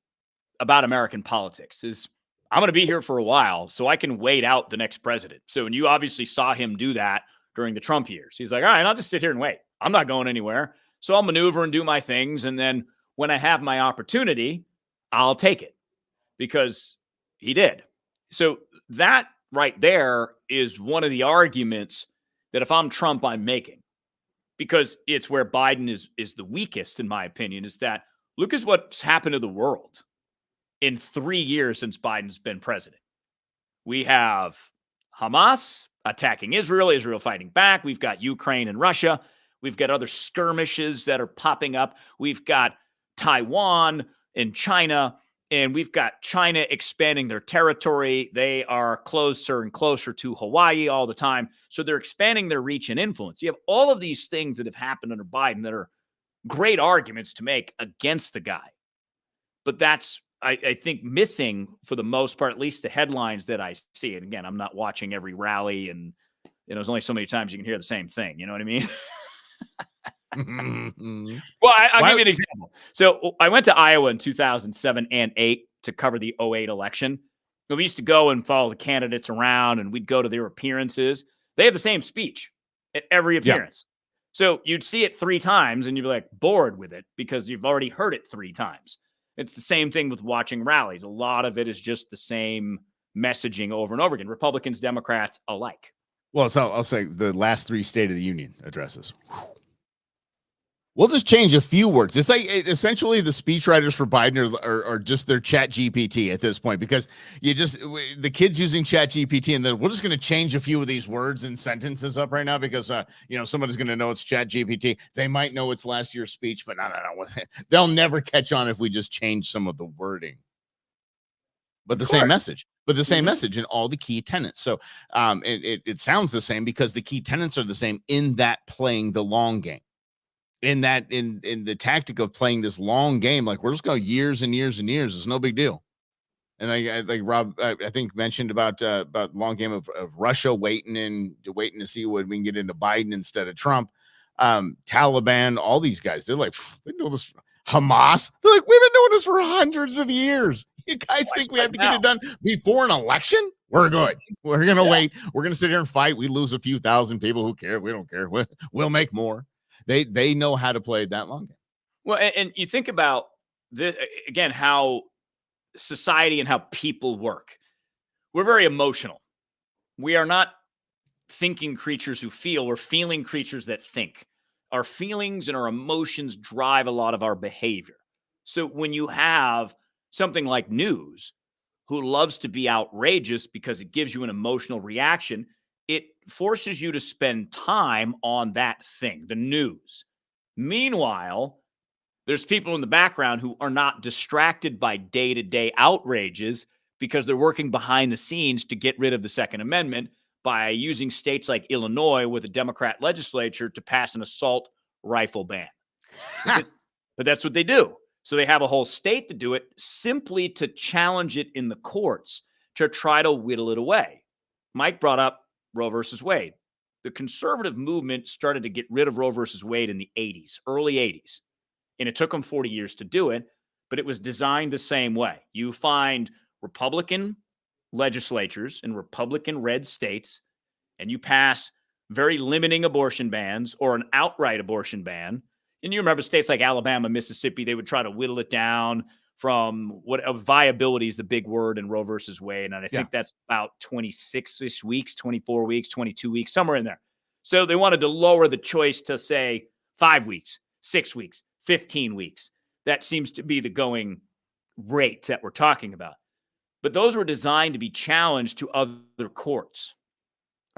about American politics is, I'm going to be here for a while so I can wait out the next president. So, and you obviously saw him do that during the Trump years. He's like, all right, I'll just sit here and wait. I'm not going anywhere. So I'll maneuver and do my things. And then when I have my opportunity, I'll take it, because he did. So that right there is one of the arguments that if I'm Trump, I'm making, because it's where Biden is the weakest, in my opinion, is that look at what's happened to the world in 3 years since Biden's been president. We have Hamas attacking Israel fighting back. We've got Ukraine and Russia. We've got other skirmishes that are popping up. We've got Taiwan and China, and we've got China expanding their territory. They are closer and closer to Hawaii all the time. So they're expanding their reach and influence. You have all of these things that have happened under Biden that are great arguments to make against the guy. But that's, I think, missing for the most part, at least the headlines that I see. And again, I'm not watching every rally, and there's only so many times you can hear the same thing. You know what I mean? Well, I'll give you an example. So I went to Iowa in 2007 and 8 to cover the 08 election. We used to go and follow the candidates around, and we'd go to their appearances. They have the same speech at every appearance. Yeah. So you'd see it 3 times, and you'd be like bored with it because you've already heard it 3 times. It's the same thing with watching rallies. A lot of it is just the same messaging over and over again. Republicans, Democrats alike. Well, so I'll say the last 3 State of the Union addresses. We'll just change a few words. It's like essentially the speechwriters for Biden are just their Chat GPT at this point, because the kids using Chat GPT, and then we're just going to change a few of these words and sentences up right now because somebody's going to know it's Chat GPT. They might know it's last year's speech, but no. They'll never catch on if we just change some of the wording. But the same message. But the same message in all the key tenets. So it sounds the same because the key tenets are the same in that playing the long game. In the tactic of playing this long game, like we're just going years and years and years. It's no big deal. And I like Rob, I think mentioned about long game of Russia waiting to see what we can get into Biden instead of Trump. Taliban, all these guys, they're like, we know this. Hamas, they're like, we've been doing this for hundreds of years. You guys think we have to get it done before an election? We're good. We're gonna wait. We're gonna sit here and fight. We lose a few thousand people. Who care? We don't care. We'll make more. They know how to play that long game. Well, and you think about this again, how society and how people work. We're very emotional. We are not thinking creatures who feel. We're feeling creatures that think. Our feelings and our emotions drive a lot of our behavior. So when you have something like news, who loves to be outrageous because it gives you an emotional reaction, it forces you to spend time on that thing, the news. Meanwhile, there's people in the background who are not distracted by day-to-day outrages because they're working behind the scenes to get rid of the Second Amendment by using states like Illinois with a Democrat legislature to pass an assault rifle ban. But that's what they do. So they have a whole state to do it simply to challenge it in the courts to try to whittle it away. Mike brought up Roe versus Wade. The conservative movement started to get rid of Roe versus Wade in the 80s, early 80s. And it took them 40 years to do it, but it was designed the same way. You find Republican legislatures in Republican red states, and you pass very limiting abortion bans or an outright abortion ban. And you remember states like Alabama, Mississippi, they would try to whittle it down from what viability is the big word in Roe versus Wade. And I think that's about 26-ish weeks, 24 weeks, 22 weeks, somewhere in there. So they wanted to lower the choice to say 5 weeks, 6 weeks, 15 weeks. That seems to be the going rate that we're talking about. But those were designed to be challenged to other courts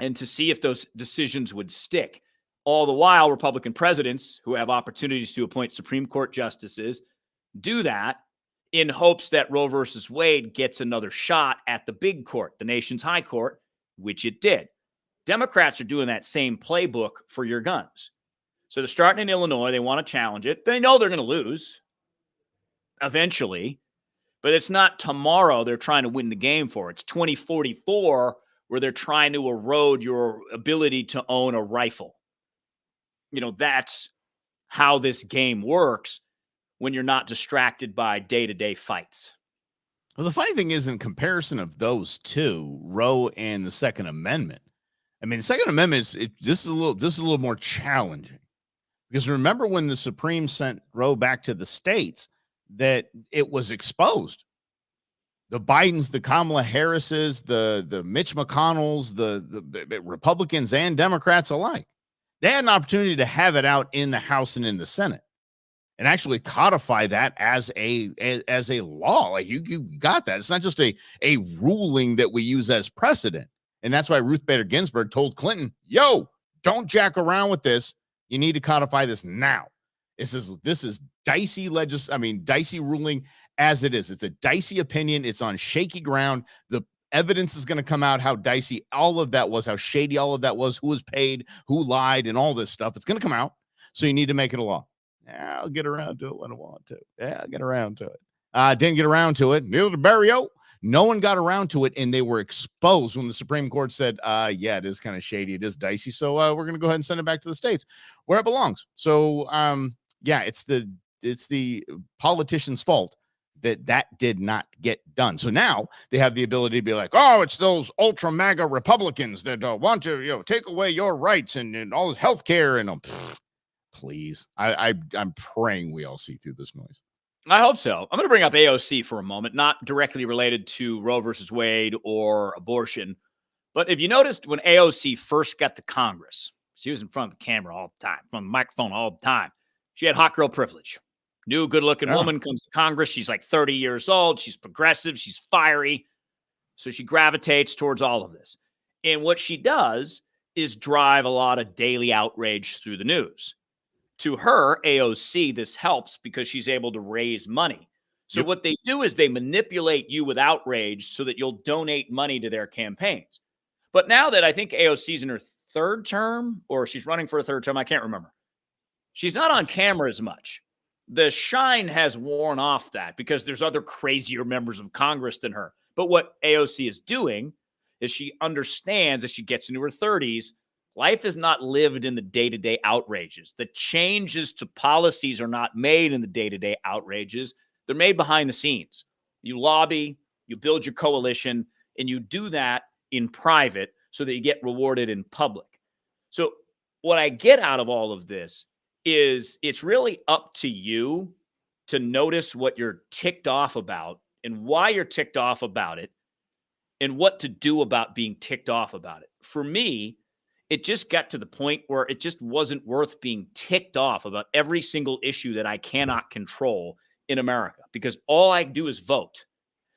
and to see if those decisions would stick. All the while, Republican presidents who have opportunities to appoint Supreme Court justices do that in hopes that Roe versus Wade gets another shot at the big court, the nation's high court, which it did. Democrats are doing that same playbook for your guns. So they're starting in Illinois. They want to challenge it. They know they're going to lose eventually, but it's not tomorrow they're trying to win the game for. It's 2044 where they're trying to erode your ability to own a rifle. That's how this game works when you're not distracted by day-to-day fights. Well, the funny thing is, in comparison of those two, Roe and the Second Amendment, I mean, the Second Amendment this is a little more challenging, because remember when the Supreme sent Roe back to the states, that it was exposed. The Bidens, the Kamala Harrises, the Mitch McConnells, the Republicans and Democrats alike, they had an opportunity to have it out in the House and in the Senate and actually codify that as a law. Like you got that. It's not just a ruling that we use as precedent. And that's why Ruth Bader Ginsburg told Clinton, yo, don't jack around with this. You need to codify this now. This is dicey dicey ruling as it is. It's a dicey opinion. It's on shaky ground. The evidence is going to come out how dicey all of that was, how shady all of that was, who was paid, who lied, and all this stuff. It's going to come out. So you need to make it a law. Yeah, I'll get around to it when I want to. Yeah, I'll get around to it. Didn't get around to it. Neither did Barrio. No one got around to it, and they were exposed when the Supreme Court said, yeah, it is kind of shady. It is dicey. So we're going to go ahead and send it back to the states where it belongs. So, yeah, it's the politicians' fault that did not get done. So now they have the ability to be like, oh, it's those ultra MAGA Republicans that want to, take away your rights and all this health care. And please, I'm praying we all see through this noise. I hope so. I'm going to bring up AOC for a moment, not directly related to Roe versus Wade or abortion. But if you noticed when AOC first got to Congress, she was in front of the camera all the time, from the microphone all the time. She had hot girl privilege. New good-looking woman comes to Congress. She's like 30 years old. She's progressive. She's fiery. So she gravitates towards all of this. And what she does is drive a lot of daily outrage through the news. To her, AOC, this helps because she's able to raise money. So what they do is they manipulate you with outrage so that you'll donate money to their campaigns. But now that I think AOC's in her third term, or she's running for a third term, I can't remember. She's not on camera as much. The shine has worn off that because there's other crazier members of Congress than her. But what AOC is doing is she understands as she gets into her 30s, life is not lived in the day-to-day outrages. The changes to policies are not made in the day-to-day outrages. They're made behind the scenes. You lobby, you build your coalition, and you do that in private so that you get rewarded in public. So what I get out of all of this is it's really up to you to notice what you're ticked off about and why you're ticked off about it and what to do about being ticked off about it. For me, it just got to the point where it just wasn't worth being ticked off about every single issue that I cannot control in America, because all I do is vote.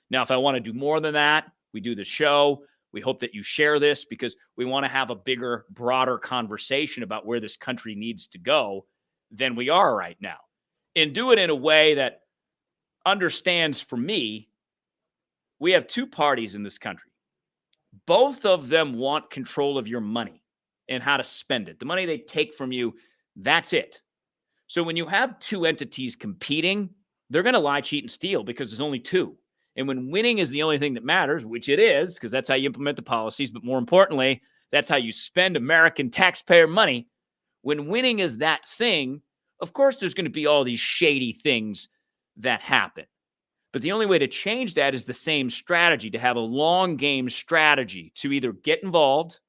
Now, if I want to do more than that, we do the show. We hope that you share this because we want to have a bigger, broader conversation about where this country needs to go than we are right now. And do it in a way that understands, for me, we have two parties in this country. Both of them want control of your money and how to spend it. The money they take from you, that's it. So when you have two entities competing, they're going to lie, cheat, and steal because there's only two. And when winning is the only thing that matters, which it is, because that's how you implement the policies, but more importantly, that's how you spend American taxpayer money. When winning is that thing, of course, there's going to be all these shady things that happen. But the only way to change that is the same strategy, to have a long game strategy, to either get involved,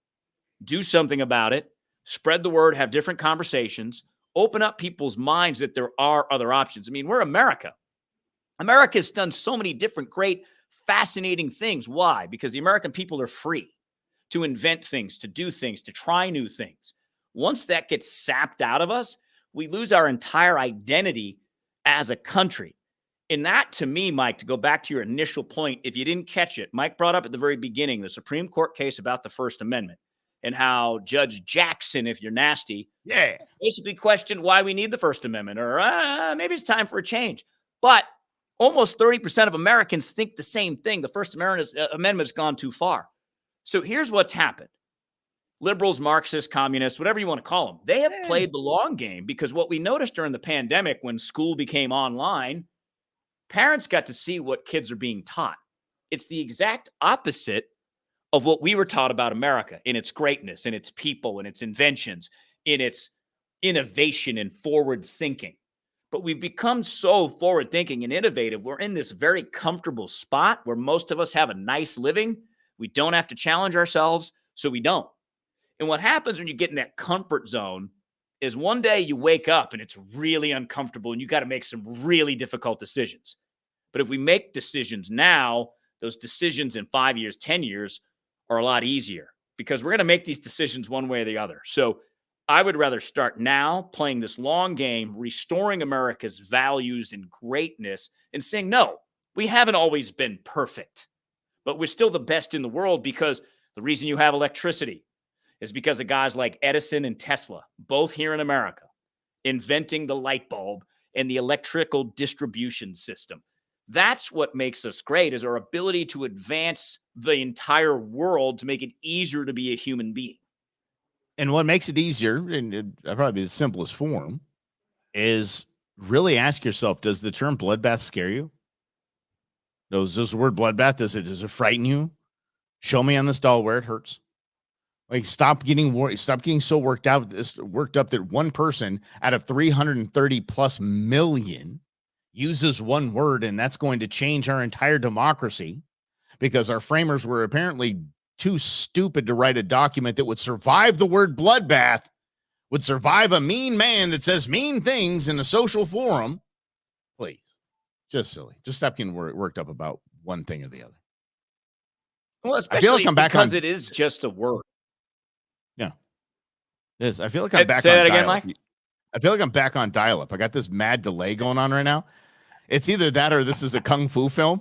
do something about it, spread the word, have different conversations, open up people's minds that there are other options. I mean, we're America. America's done so many different, great, fascinating things. Why? Because the American people are free to invent things, to do things, to try new things. Once that gets sapped out of us, we lose our entire identity as a country. And that, to me, Mike, to go back to your initial point, if you didn't catch it, Mike brought up at the very beginning the Supreme Court case about the First Amendment and how Judge Jackson, if you're nasty, Yeah. basically questioned why we need the First Amendment, or maybe it's time for a change. But almost 30% of Americans think the same thing. The First Amendment has gone too far. So here's what's happened. Liberals, Marxists, communists, whatever you want to call them, they have played the long game, because what we noticed during the pandemic when school became online, parents got to see what kids are being taught. It's the exact opposite of what we were taught about America, in its greatness, in its people, in its inventions, in its innovation and forward thinking. But we've become so forward thinking and innovative. We're in this very comfortable spot where most of us have a nice living. We don't have to challenge ourselves, so we don't. And what happens when you get in that comfort zone is one day you wake up and it's really uncomfortable and you got to make some really difficult decisions. But if we make decisions now, those decisions in 5 years, 10 years are a lot easier, because we're going to make these decisions one way or the other. So I would rather start now playing this long game, restoring America's values and greatness, and saying, no, we haven't always been perfect, but we're still the best in the world, because the reason you have electricity is because of guys like Edison and Tesla, both here in America, inventing the light bulb and the electrical distribution system. That's what makes us great, is our ability to advance the entire world to make it easier to be a human being. And what makes it easier, and probably the simplest form, is really ask yourself, does the term bloodbath scare you? Does the word bloodbath, does it frighten you? Show me on this doll where it hurts. Like, stop getting so worked up that one person out of 330 plus million uses one word, and that's going to change our entire democracy, because our framers were apparently too stupid to write a document that would survive the word bloodbath, would survive a mean man that says mean things in a social forum. Please, just silly. Just stop getting worked up about one thing or the other. Well, especially because it is just a word. Yeah, it is. I feel like I'm back on dial-up. Again, Mike? I feel like I'm back on dial-up. I got this mad delay going on right now. It's either that or this is a kung fu film,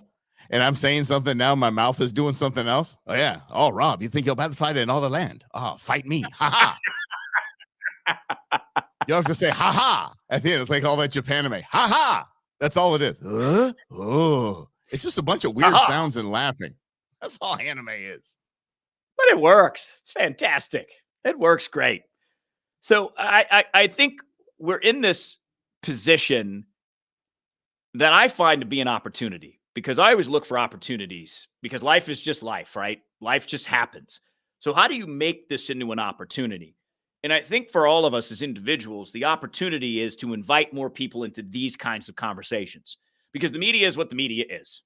and I'm saying something now, my mouth is doing something else. Oh, yeah. Oh, Rob, you think you'll about to fight in all the land? Oh, fight me. Ha-ha. You have to say ha-ha at the end. It's like all that Japan anime. Ha-ha. That's all it is. Oh, it's just a bunch of weird sounds and laughing. That's all anime is. But it works. It's fantastic. It works great. So I think we're in this position that I find to be an opportunity, because I always look for opportunities, because life is just life, right? Life just happens. So how do you make this into an opportunity? And I think for all of us as individuals, the opportunity is to invite more people into these kinds of conversations, because the media is what the media is.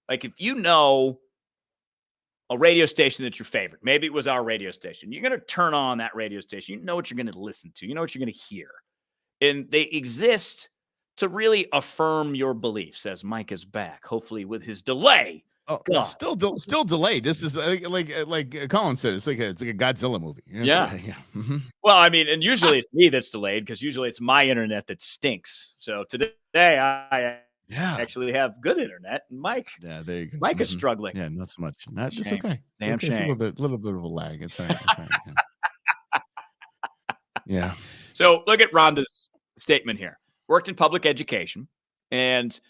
Like, if you know a radio station that's your favorite, maybe it was our radio station, you're going to turn on that radio station. You know what you're going to listen to. You know what you're going to hear. And they exist to really affirm your beliefs, as Mike is back, hopefully with his delay. Oh, still delayed. This is like Colin said, it's like a Godzilla movie. Yeah. Mm-hmm. Well, I mean, and usually it's me that's delayed, because usually it's my internet that stinks. So today I actually have good internet. And Mike, there you go. Mike is struggling. Yeah, not so much. It's okay. Damn okay. shame. It's a little bit of a lag. It's all right. Yeah. So look at Rhonda's statement here. Worked in public education and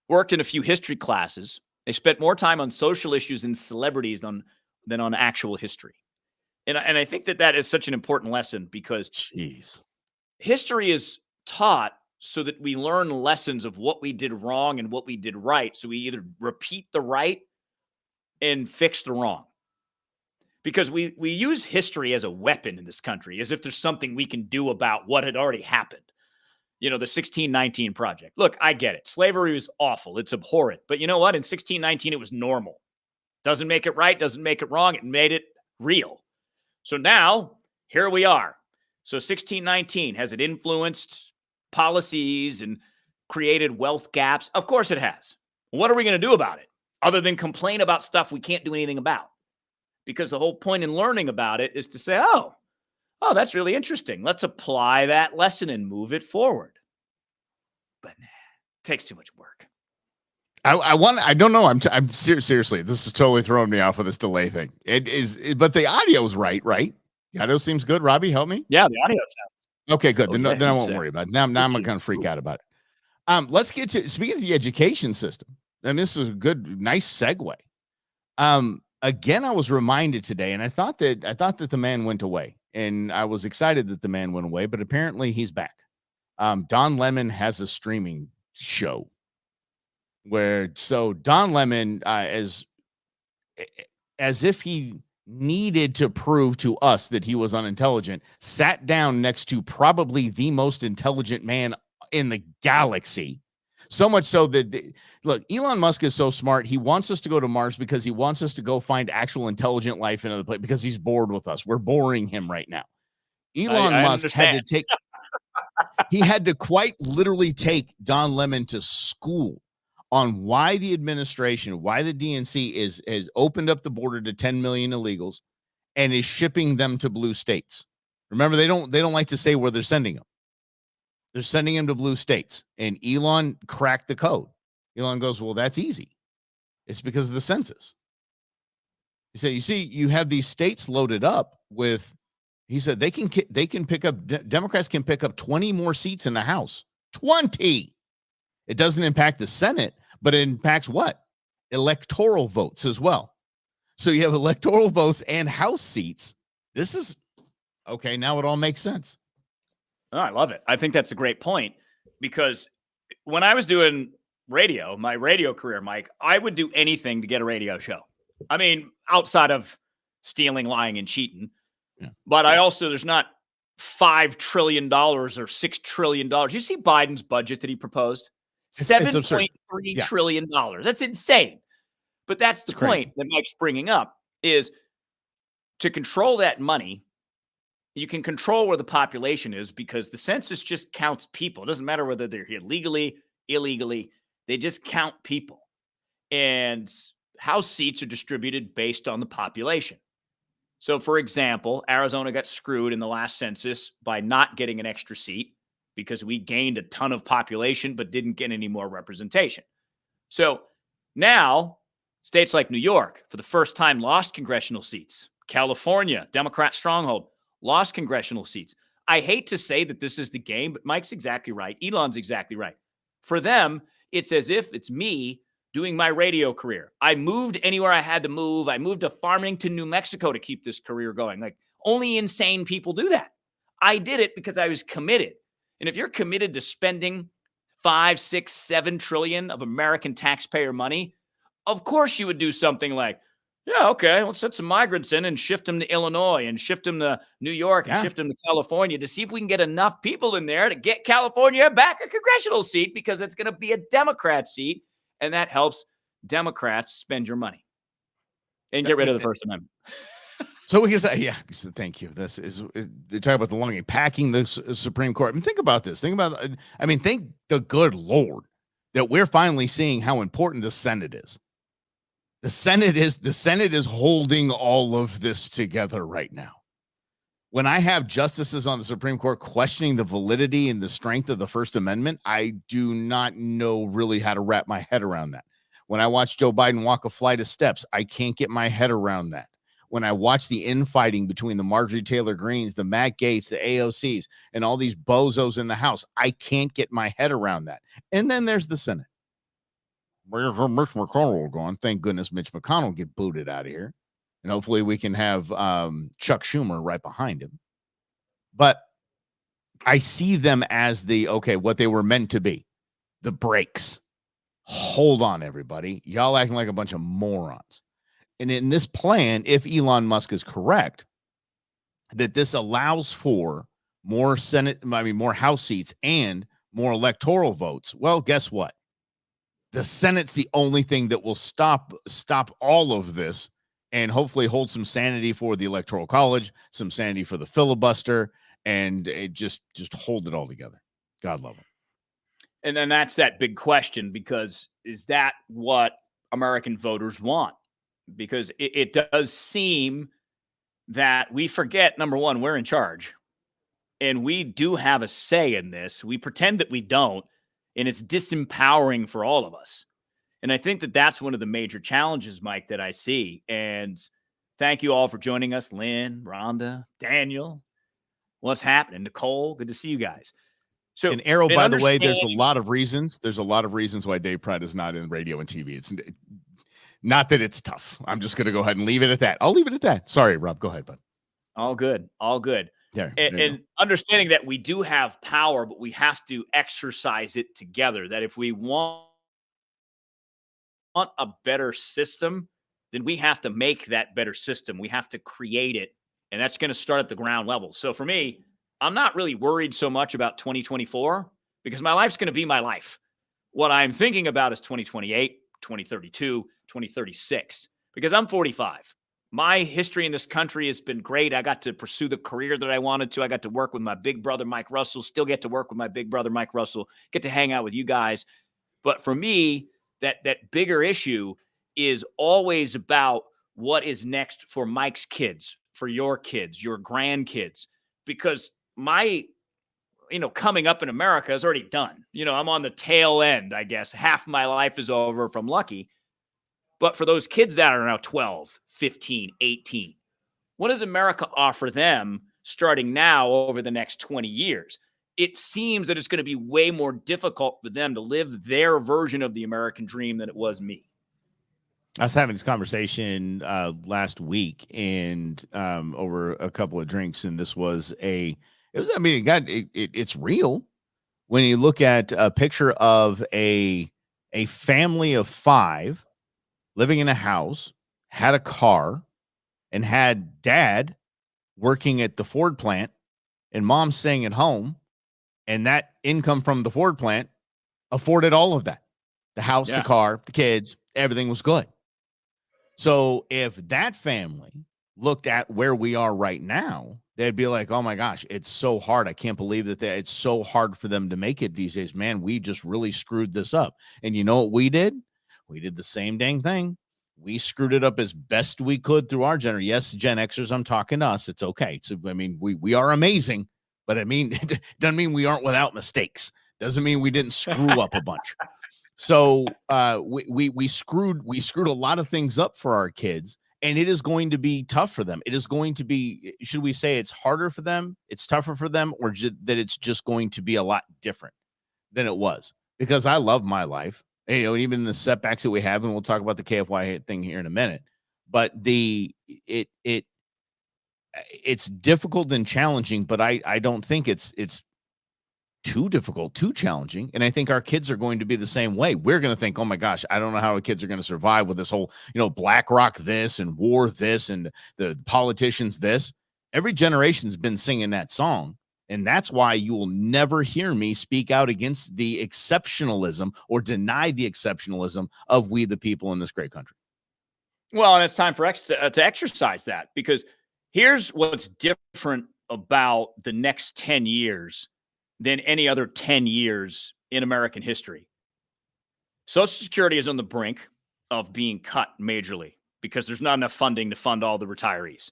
worked in a few history classes. They spent more time on social issues and celebrities than on actual history. And I think that is such an important lesson, because history is taught so that we learn lessons of what we did wrong and what we did right. So we either repeat the right and fix the wrong. Because we use history as a weapon in this country, as if there's something we can do about what had already happened. You know, the 1619 Project. Look, I get it. Slavery was awful. It's abhorrent. But you know what? In 1619, it was normal. Doesn't make it right. Doesn't make it wrong. It made it real. So now, here we are. So 1619, has it influenced policies and created wealth gaps? Of course it has. What are we going to do about it, other than complain about stuff we can't do anything about? Because the whole point in learning about it is to say, oh, that's really interesting. Let's apply that lesson and move it forward. But it takes too much work. I don't know. Seriously, this is totally throwing me off with this delay thing. But the audio's right? The audio seems good. Robbie, help me. Yeah, the audio sounds. Okay, good. Oh, Then, yeah, then I he's won't worry about it. Now I'm not going to freak out about it. Let's get to speaking of the education system, and this is a good, nice segue. Again, I was reminded today, and I thought that the man went away, and I was excited that the man went away, but apparently he's back. Don Lemon has a streaming show where Don Lemon, as if he needed to prove to us that he was unintelligent, sat down next to probably the most intelligent man in the galaxy. So much so that, look, Elon Musk is so smart. He wants us to go to Mars because he wants us to go find actual intelligent life in other places because he's bored with us. We're boring him right now. Elon Musk understand. had to take, he had to quite literally take Don Lemon to school on why the administration, why the DNC has opened up the border to 10 million illegals and is shipping them to blue states. Remember, they don't like to say where they're sending them. They're sending them to blue states. And Elon cracked the code. Elon goes, well, that's easy. It's because of the census. He said, you see, you have these states loaded up with, he said, they can pick up, Democrats can pick up 20 more seats in the House. 20. It doesn't impact the Senate, but it impacts what? Electoral votes as well. So you have electoral votes and House seats. This is okay. Now it all makes sense. Oh, I love it. I think that's a great point because when I was doing radio, my radio career, Mike, I would do anything to get a radio show. I mean, outside of stealing, lying, and cheating. Yeah. But there's not $5 trillion or $6 trillion. You see Biden's budget that he proposed? $7.3 trillion. That's insane. But that's the point that Mike's bringing up is to control that money. You can control where the population is because the census just counts people. It doesn't matter whether they're here legally, illegally. They just count people. And House seats are distributed based on the population. So, for example, Arizona got screwed in the last census by not getting an extra seat because we gained a ton of population but didn't get any more representation. So now states like New York, for the first time, lost congressional seats. California, Democrat stronghold, lost congressional seats. I hate to say that this is the game, but Mike's exactly right. Elon's exactly right. For them, it's as if it's me doing my radio career. I moved anywhere I had to move. I moved to Farmington, New Mexico to keep this career going. Like, only insane people do that. I did it because I was committed. And if you're committed to spending 5, 6, 7 trillion of American taxpayer money, of course you would do something like, yeah, okay, let's set some migrants in and shift them to Illinois and shift them to New York and shift them to California to see if we can get enough people in there to get California back a congressional seat because it's going to be a Democrat seat. And that helps Democrats spend your money and get rid of the First Amendment. So we can say, thank you. This is, they're talking about the long game, packing the Supreme Court. I mean, think about this. Thank the good Lord that we're finally seeing how important the Senate is. The Senate is holding all of this together right now. When I have justices on the Supreme Court questioning the validity and the strength of the First Amendment, I do not know really how to wrap my head around that. When I watch Joe Biden walk a flight of steps, I can't get my head around that. When I watch the infighting between the Marjorie Taylor Greens, the Matt Gaetz, the AOCs, and all these bozos in the House, I can't get my head around that. And then there's the Senate. Where's Mitch McConnell going? Thank goodness Mitch McConnell get booted out of here. And hopefully we can have Chuck Schumer right behind him. But I see them as what they were meant to be. The brakes. Hold on, everybody. Y'all acting like a bunch of morons. And in this plan, if Elon Musk is correct, that this allows for more House seats and more electoral votes. Well, guess what? The Senate's the only thing that will stop all of this and hopefully hold some sanity for the Electoral College, some sanity for the filibuster, and it just hold it all together. God love it. And then that's that big question, because is that what American voters want? Because it does seem that we forget, number one, we're in charge. And we do have a say in this. We pretend that we don't, and it's disempowering for all of us. And I think that that's one of the major challenges, Mike, that I see. And thank you all for joining us. Lynn, Rhonda, Daniel, what's happening? Nicole, good to see you guys. So, And Arrow, in by the way, understanding, there's a lot of reasons. There's a lot of reasons why Dave Pratt is not in radio and TV. It's not that it's tough. I'm just going to go ahead and leave it at that. I'll leave it at that. Sorry, Rob. Go ahead, bud. all good, all good. Yeah, And understanding that we do have power, but we have to exercise it together. That if we want a better system, then we have to make that better system. We have to create it. And that's going to start at the ground level. So for me, I'm not really worried so much about 2024 because my life's going to be my life. What I'm thinking about is 2028, 2032, 2036, because I'm 45. My history in this country has been great. I got to pursue the career that I wanted to. I got to work with my big brother, Mike Russell, still get to work with my big brother, Mike Russell, get to hang out with you guys. But for me, that bigger issue is always about what is next for Mike's kids, for your kids, your grandkids, because my, coming up in America is already done. I'm on the tail end, I guess. Half my life is over if I'm lucky. But for those kids that are now 12, 15, 18, what does America offer them starting now over the next 20 years? It seems that it's going to be way more difficult for them to live their version of the American dream than it was me. I was having this conversation last week and over a couple of drinks, and it's real when you look at a picture of a family of 5 living in a house, had a car, and had dad working at the Ford plant and mom staying at home. And that income from the Ford plant afforded all of that. The house, the car, the kids, everything was good. So if that family looked at where we are right now, they'd be like, oh my gosh, it's so hard. I can't believe that it's so hard for them to make it these days. Man, we just really screwed this up. And you know what we did? We did the same dang thing. We screwed it up as best we could through our generation. Yes, Gen Xers, I'm talking to us. It's okay. So, we are amazing, but it doesn't mean we aren't without mistakes. Doesn't mean we didn't screw up a bunch. So we screwed a lot of things up for our kids, and it is going to be tough for them. It is going to be, should we say it's harder for them, it's tougher for them, or that it's just going to be a lot different than it was? Because I love my life, even the setbacks that we have, and we'll talk about the KFY thing here in a minute. But it's difficult and challenging, but I don't think it's too difficult, too challenging. And I think our kids are going to be the same way. We're going to think, oh my gosh, I don't know how the kids are going to survive with this whole, BlackRock this and war this and the politicians this. Every generation's been singing that song. And that's why you will never hear me speak out against the exceptionalism or deny the exceptionalism of we the people in this great country. Well, and it's time for to exercise that, because here's what's different about the next 10 years than any other 10 years in American history. Social Security is on the brink of being cut majorly because there's not enough funding to fund all the retirees.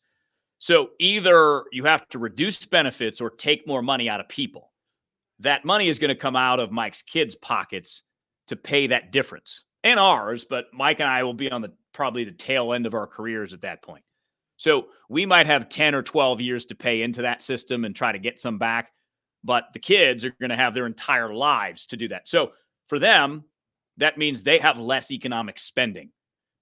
So either you have to reduce benefits or take more money out of people. That money is going to come out of Mike's kids' pockets to pay that difference, and ours, but Mike and I will be on probably the tail end of our careers at that point. So we might have 10 or 12 years to pay into that system and try to get some back, but the kids are going to have their entire lives to do that. So for them, that means they have less economic spending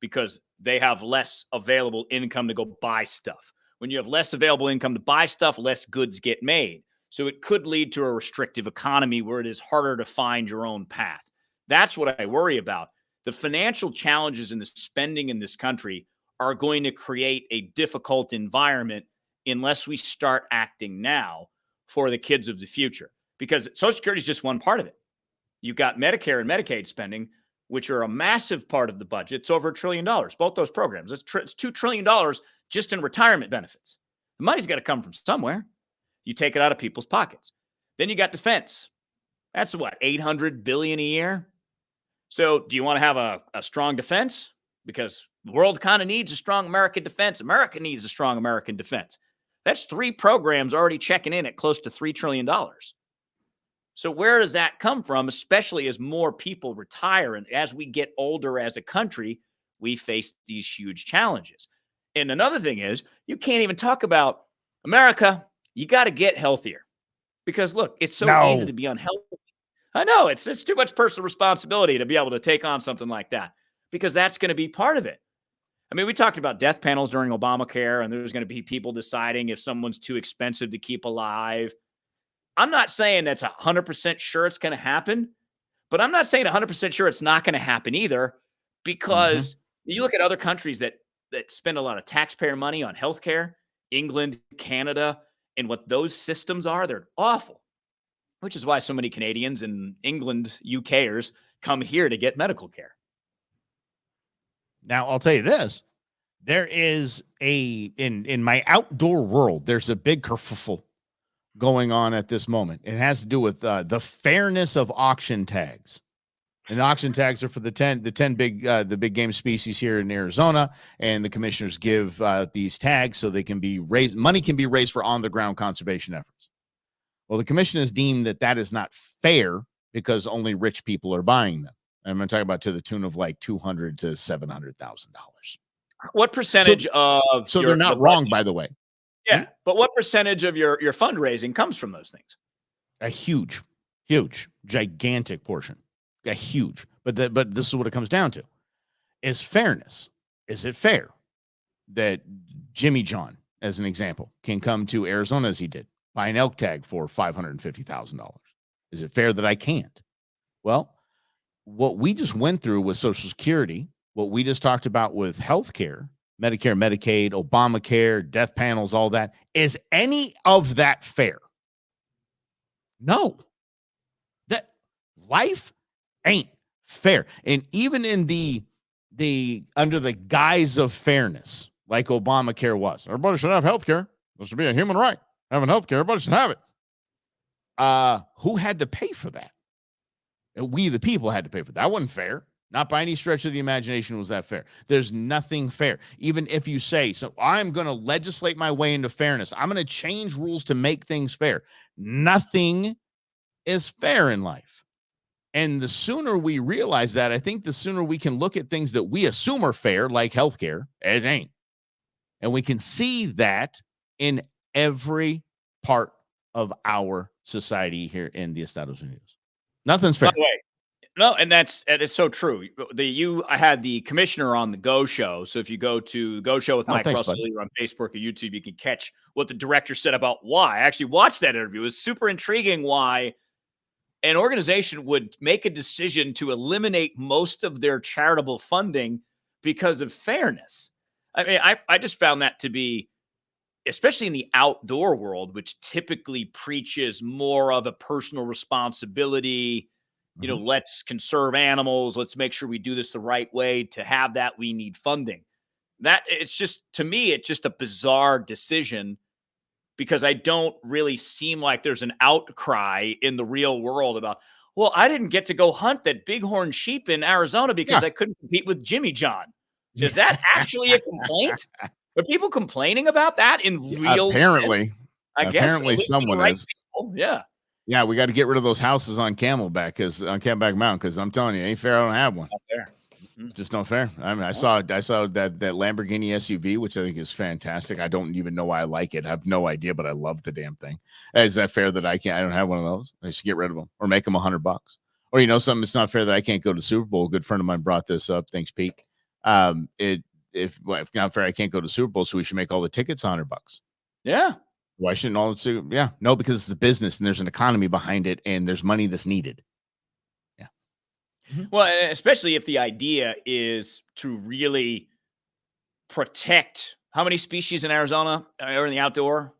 because they have less available income to go buy stuff. When you have less available income to buy stuff, less goods get made. So it could lead to a restrictive economy where it is harder to find your own path. That's what I worry about. The financial challenges and the spending in this country are going to create a difficult environment unless we start acting now for the kids of the future. Because Social Security is just one part of it. You've got Medicare and Medicaid spending, which are a massive part of the budget. It's over $1 trillion, both those programs. It's $2 trillion just in retirement benefits. The money's got to come from somewhere. You take it out of people's pockets. Then you got defense. That's what, $800 billion a year? So do you want to have a strong defense? Because the world kind of needs a strong American defense. America needs a strong American defense. That's 3 programs already checking in at close to $3 trillion. So where does that come from, especially as more people retire and as we get older as a country, we face these huge challenges. And another thing is, you can't even talk about America, you got to get healthier because look, it's so easy No. to be unhealthy. I know it's too much personal responsibility to be able to take on something like that because that's going to be part of it. I mean, we talked about death panels during Obamacare, and there's going to be people deciding if someone's too expensive to keep alive. I'm not saying that's 100% sure it's going to happen, but I'm not saying 100% sure it's not going to happen either, Mhm. because you look at other countries that spend a lot of taxpayer money on healthcare, England, Canada, and what those systems are, they're awful, which is why so many Canadians and England, UKers come here to get medical care. Now, I'll tell you this. There is in my outdoor world, there's a big kerfuffle going on at this moment. It has to do with the fairness of auction tags. And the auction tags are for the 10 the big game species here in Arizona, and the commissioners give these tags so they can be raised. Money can be raised for on the ground conservation efforts. Well, the commission has deemed that is not fair because only rich people are buying them. I'm going to talk about to the tune of like $200,000 to $700,000. What percentage of So they're your the not wrong, budget? by the way. Yeah, but what percentage of your fundraising comes from those things? A huge, gigantic portion. A huge. But this is what it comes down to. Is fairness. Is it fair that Jimmy John, as an example, can come to Arizona as he did, buy an elk tag for $550,000? Is it fair that I can't? Well, what we just went through with Social Security, what we just talked about with healthcare, Medicare, Medicaid, Obamacare, death panels, all that, is any of that fair? No. That life ain't fair. And even in the under the guise of fairness, like Obamacare was, everybody should have health care. This should be a human right. Having health care, everybody should have it. Who had to pay for that? And we, the people, had to pay for that. That wasn't fair. Not by any stretch of the imagination was that fair. There's nothing fair. Even if you say, so I'm going to legislate my way into fairness. I'm going to change rules to make things fair. Nothing is fair in life. And the sooner we realize that, I think the sooner we can look at things that we assume are fair, like healthcare, it ain't. And we can see that in every part of our society here in the Estados Unidos. Nothing's By fair. the way, no, and it's so true. I had the commissioner on the Go Show. So if you go to Go Show with Oh, Mike thanks, Russell bud. either on Facebook or YouTube, you can catch what the director said about why. I actually watched that interview. It was super intriguing why an organization would make a decision to eliminate most of their charitable funding because of fairness. I mean, I just found that to be, especially in the outdoor world, which typically preaches more of a personal responsibility. Let's conserve animals. Let's make sure we do this the right way. To have that, we need funding. That it's just, to me, it's just a bizarre decision because I don't really seem like there's an outcry in the real world about, well, I didn't get to go hunt that bighorn sheep in Arizona because Yeah. I couldn't compete with Jimmy John. Is that actually a complaint? Are people complaining about that in real Apparently. sense? I guess at Apparently least the someone right is. people. Yeah. Yeah, we got to get rid of those houses on Camelback on Camelback Mountain, because I'm telling you, it ain't fair. I don't have one. Not fair. It's just not fair. I mean, I saw that Lamborghini SUV, which I think is fantastic. I don't even know why I like it. I have no idea, but I love the damn thing. Is that fair that I don't have one of those? I should get rid of them or make them $100. Or something. It's not fair that I can't go to Super Bowl. A good friend of mine brought this up. Thanks, Pete. If not fair, I can't go to Super Bowl, so we should make all the tickets $100. Yeah. Why shouldn't all? Yeah, no, because it's a business and there's an economy behind it, and there's money that's needed. Yeah. Well, and especially if the idea is to really protect how many species in Arizona are in the outdoor?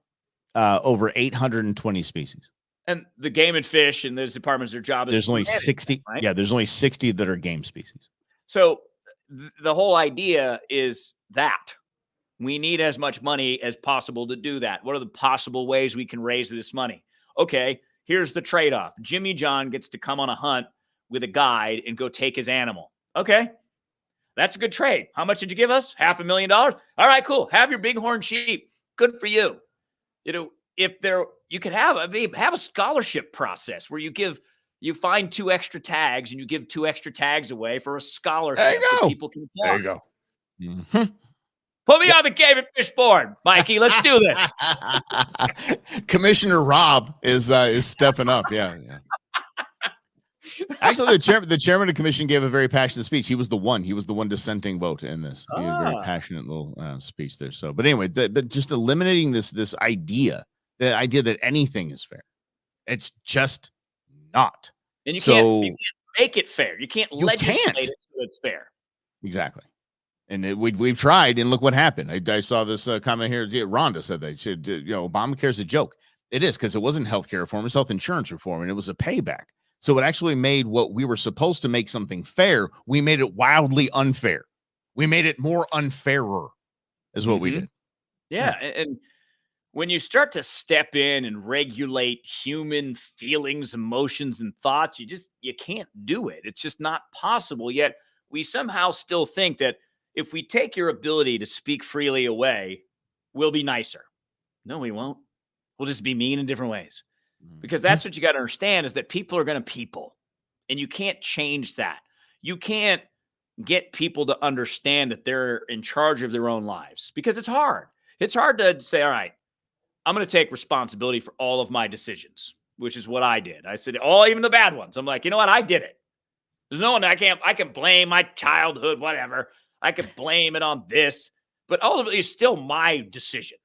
Over 820 species. And the game and fish and those departments, their job is There's only manage 60. them, right? Yeah, there's only 60 that are game species. So the whole idea is that we need as much money as possible to do that. What are the possible ways we can raise this money? Okay, here's the trade-off. Jimmy John gets to come on a hunt with a guide and go take his animal. Okay, that's a good trade. How much did you give us? $500,000. All right, cool. Have your bighorn sheep. Good for you. if there, you could have, I mean, have a scholarship process where you find 2 extra tags and you give 2 extra tags away for a There scholarship you that go. people can There apply. you go. Mhm. Put me Yep. on the game and fish board, Mikey. Let's do this. Commissioner Rob is stepping up. Yeah, yeah. Actually, the chairman of the commission gave a very passionate speech. He was the one dissenting vote in this. He had a very passionate little speech there. So, but anyway, but just eliminating this idea, the idea that anything is fair, it's just not. And you can't So make it fair. You can't you legislate can't. it so it's fair. Exactly. And we've tried, and look what happened. I saw this comment here. Rhonda said they should, Obamacare's a joke. It is, because it wasn't healthcare reform, it's health insurance reform, and it was a payback. So it actually made what we were supposed to make something fair, we made it wildly unfair. We made it more unfairer, is what we did. Yeah, and when you start to step in and regulate human feelings, emotions, and thoughts, you can't do it. It's just not possible. Yet we somehow still think that if we take your ability to speak freely away, we'll be nicer. No, we won't. We'll just be mean in different ways. Because that's what you got to understand, is that people are going to people. And you can't change that. You can't get people to understand that they're in charge of their own lives, because it's hard. It's hard to say, all right, I'm going to take responsibility for all of my decisions, which is what I did. I said, even the bad ones. I'm like, you know what? I did it. There's no one I can blame my childhood, whatever. I can blame it on this, but ultimately it's still my decision.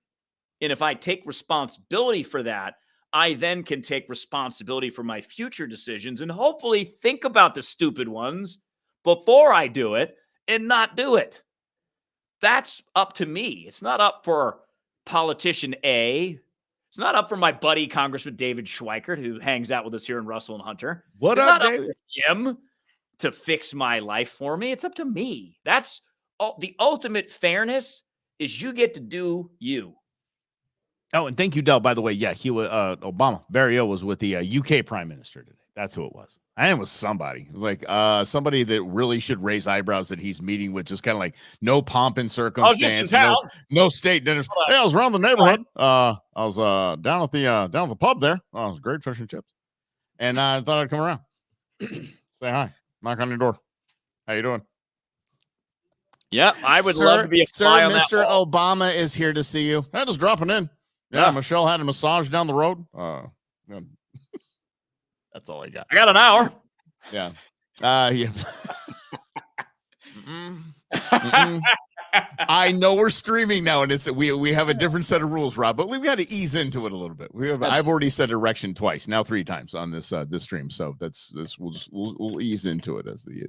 And if I take responsibility for that, I then can take responsibility for my future decisions and hopefully think about the stupid ones before I do it and not do it. That's up to me. It's not up for politician A. It's not up for my buddy, Congressman David Schweikert, who hangs out with us here in Russell and Hunter. What it's up, not David? Up to him to fix my life for me. It's up to me. That's the ultimate fairness, is you get to do you. Oh, and thank you, Del. By the way, yeah, he was Obama. Barrio was with the UK Prime Minister today. That's who it was. And it was somebody. It was like somebody that really should raise eyebrows that he's meeting with, just kind of like no pomp and circumstance, no state dinners. Hey, I was around the neighborhood. I was down at the pub there. Oh, it was great fish and chips. And I thought I'd come around, say hi, knock on your door. How you doing? Yeah, I would love to be a fly on Mr. that wall. Obama is here to see you. I just dropping in. Yeah, Michelle had a massage down the road. That's all I got. I got an hour. Yeah. Yeah. I know we're streaming now, and we have a different set of rules, Rob, but we've got to ease into it a little bit. I've already said erection twice, now 3 times on this stream, so we'll ease into it as the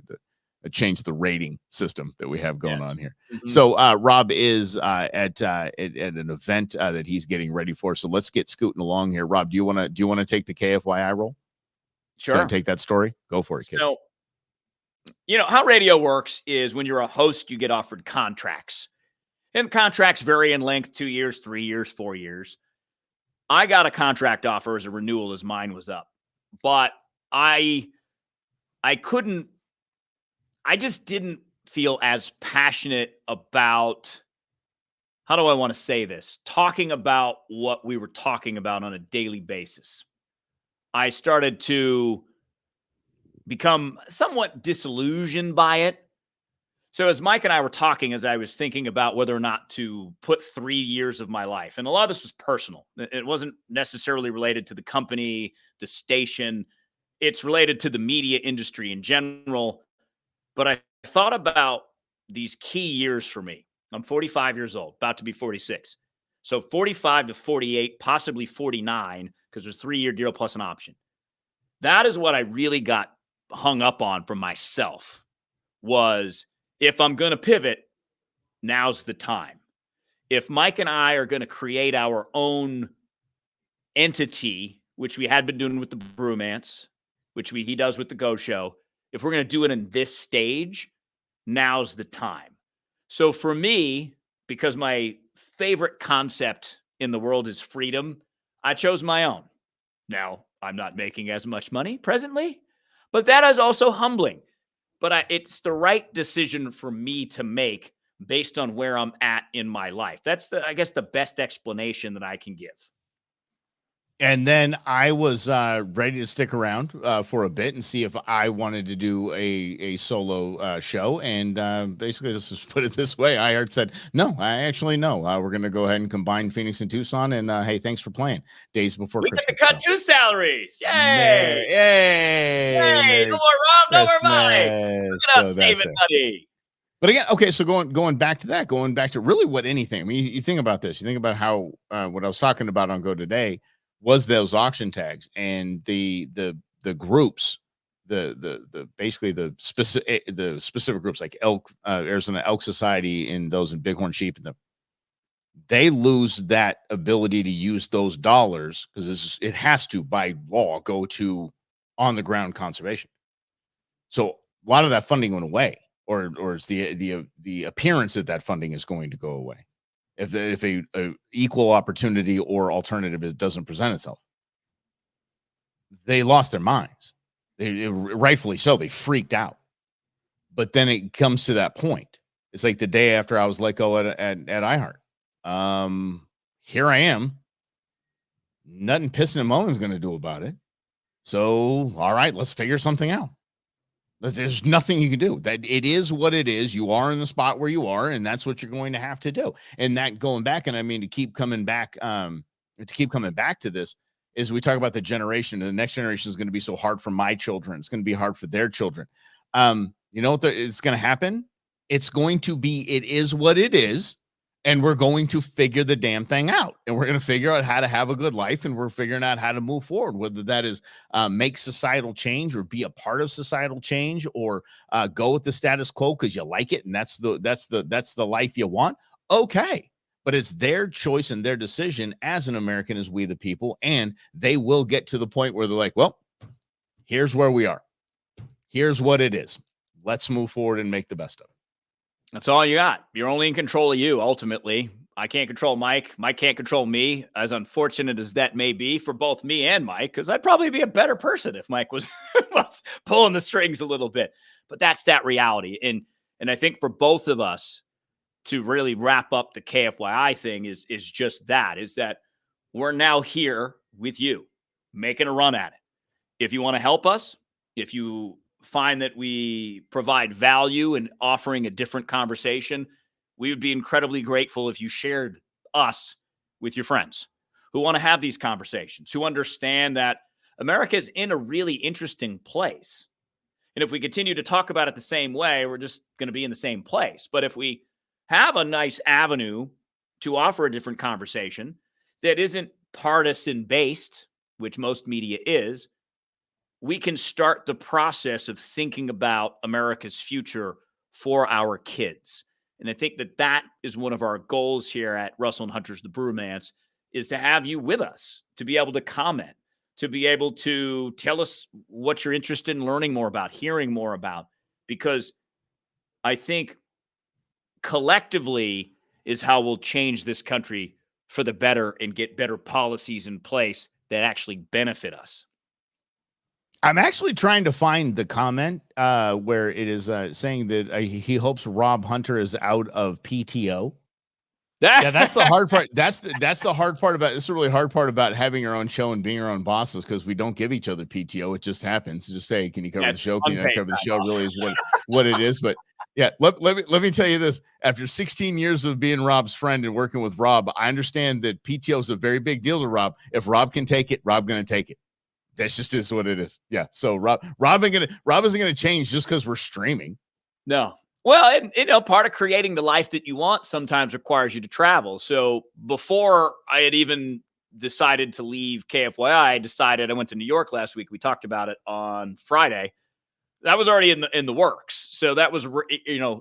change the rating system that we have going on here. So Rob is at an event that he's getting ready for. So let's get scooting along here. Rob, do you want to take the KFYI role? Sure. Don't take that story. Go for it, kid. So, how radio works is when you're a host, you get offered contracts. And contracts vary in length, 2 years, 3 years, 4 years. I got a contract offer as a renewal as mine was up. But I just didn't feel as passionate about, how do I want to say this? Talking about what we were talking about on a daily basis. I started to become somewhat disillusioned by it. So as Mike and I were talking, as I was thinking about whether or not to put 3 years of my life, and a lot of this was personal. It wasn't necessarily related to the company, the station. It's related to the media industry in general. But I thought about these key years for me. I'm 45 years old, about to be 46. So 45 to 48, possibly 49, because there's a 3-year deal plus an option. That is what I really got hung up on for myself, was if I'm going to pivot, now's the time. If Mike and I are going to create our own entity, which we had been doing with the Brewmance, which he does with the Go Show, if we're going to do it in this stage, now's the time. So for me, because my favorite concept in the world is freedom, I chose my own. Now, I'm not making as much money presently, but that is also humbling. But it's the right decision for me to make based on where I'm at in my life. That's I guess the best explanation that I can give. And then I was ready to stick around for a bit and see if I wanted to do a solo show. And basically, this was put it this way: iHeart said, "No, no. We're going to go ahead and combine Phoenix and Tucson. And hey, thanks for playing days before We Christmas." get to cut 2 salaries. Yay! Yay! Yay! Merry No more Rob, no more Mike. Christmas. Look at us So that's saving it. money. But again, okay, so going back to that, going back to really what anything. I mean, you think about this. You think about how what I was talking about on Go Today was those auction tags and the groups, the basically the specific groups like elk, Arizona Elk Society, and those in Bighorn Sheep, and they lose that ability to use those dollars because it has to by law go to on the ground conservation. So a lot of that funding went away, or it's the appearance that funding is going to go away if a equal opportunity or alternative doesn't present itself. They lost their minds. Rightfully so. They freaked out. But then it comes to that point. It's like the day after I was let go at iHeart. Here I am. Nothing pissing and moaning is going to do about it. So, all right, let's figure something out. There's nothing you can do. That it is what it is. You are in the spot where you are, and that's what you're going to have to do. And that going back, and I mean to keep coming back to this, is we talk about the generation, and the next generation is going to be so hard for my children. It's going to be hard for their children. You know what is going to happen? It's going to be, it is what it is. And we're going to figure the damn thing out, and we're going to figure out how to have a good life, and we're figuring out how to move forward, whether that is make societal change or be a part of societal change, or go with the status quo because you like it and that's the life you want. Okay, but it's their choice and their decision as an American, as we the people, and they will get to the point where they're like, well, here's where we are. Here's what it is. Let's move forward and make the best of it. That's all you got. You're only in control of you, ultimately. I can't control Mike. Mike can't control me, as unfortunate as that may be for both me and Mike, because I'd probably be a better person if Mike was, was pulling the strings a little bit. But that's that reality. And I think for both of us to really wrap up the KFYI thing is just that, is that we're now here with you, making a run at it. If you want to help us, if you find that we provide value in offering a different conversation, we would be incredibly grateful if you shared us with your friends who want to have these conversations, who understand that America is in a really interesting place. And if we continue to talk about it the same way, we're just going to be in the same place. But if we have a nice avenue to offer a different conversation that isn't partisan based, which most media is, we can start the process of thinking about America's future for our kids. And I think that is one of our goals here at Russell and Hunter's The Brewmance, is to have you with us, to be able to comment, to be able to tell us what you're interested in learning more about, hearing more about, because I think collectively is how we'll change this country for the better and get better policies in place that actually benefit us. I'm actually trying to find the comment where it is saying that he hopes Rob Hunter is out of PTO. Yeah, that's the hard part. That's the hard part about it's a really hard part about having your own show and being your own bosses, because we don't give each other PTO. It just happens. Just say, can you cover the show? Can you not cover the show? Really is what it is. But yeah, let me tell you this. After 16 years of being Rob's friend and working with Rob, I understand that PTO is a very big deal to Rob. If Rob can take it, Rob going to take it. That's just is what it is. Yeah. So Rob isn't going to change just because we're streaming. No. Well, and part of creating the life that you want sometimes requires you to travel. So before I had even decided to leave KFYI, I went to New York last week. We talked about it on Friday. That was already in the works. So that was,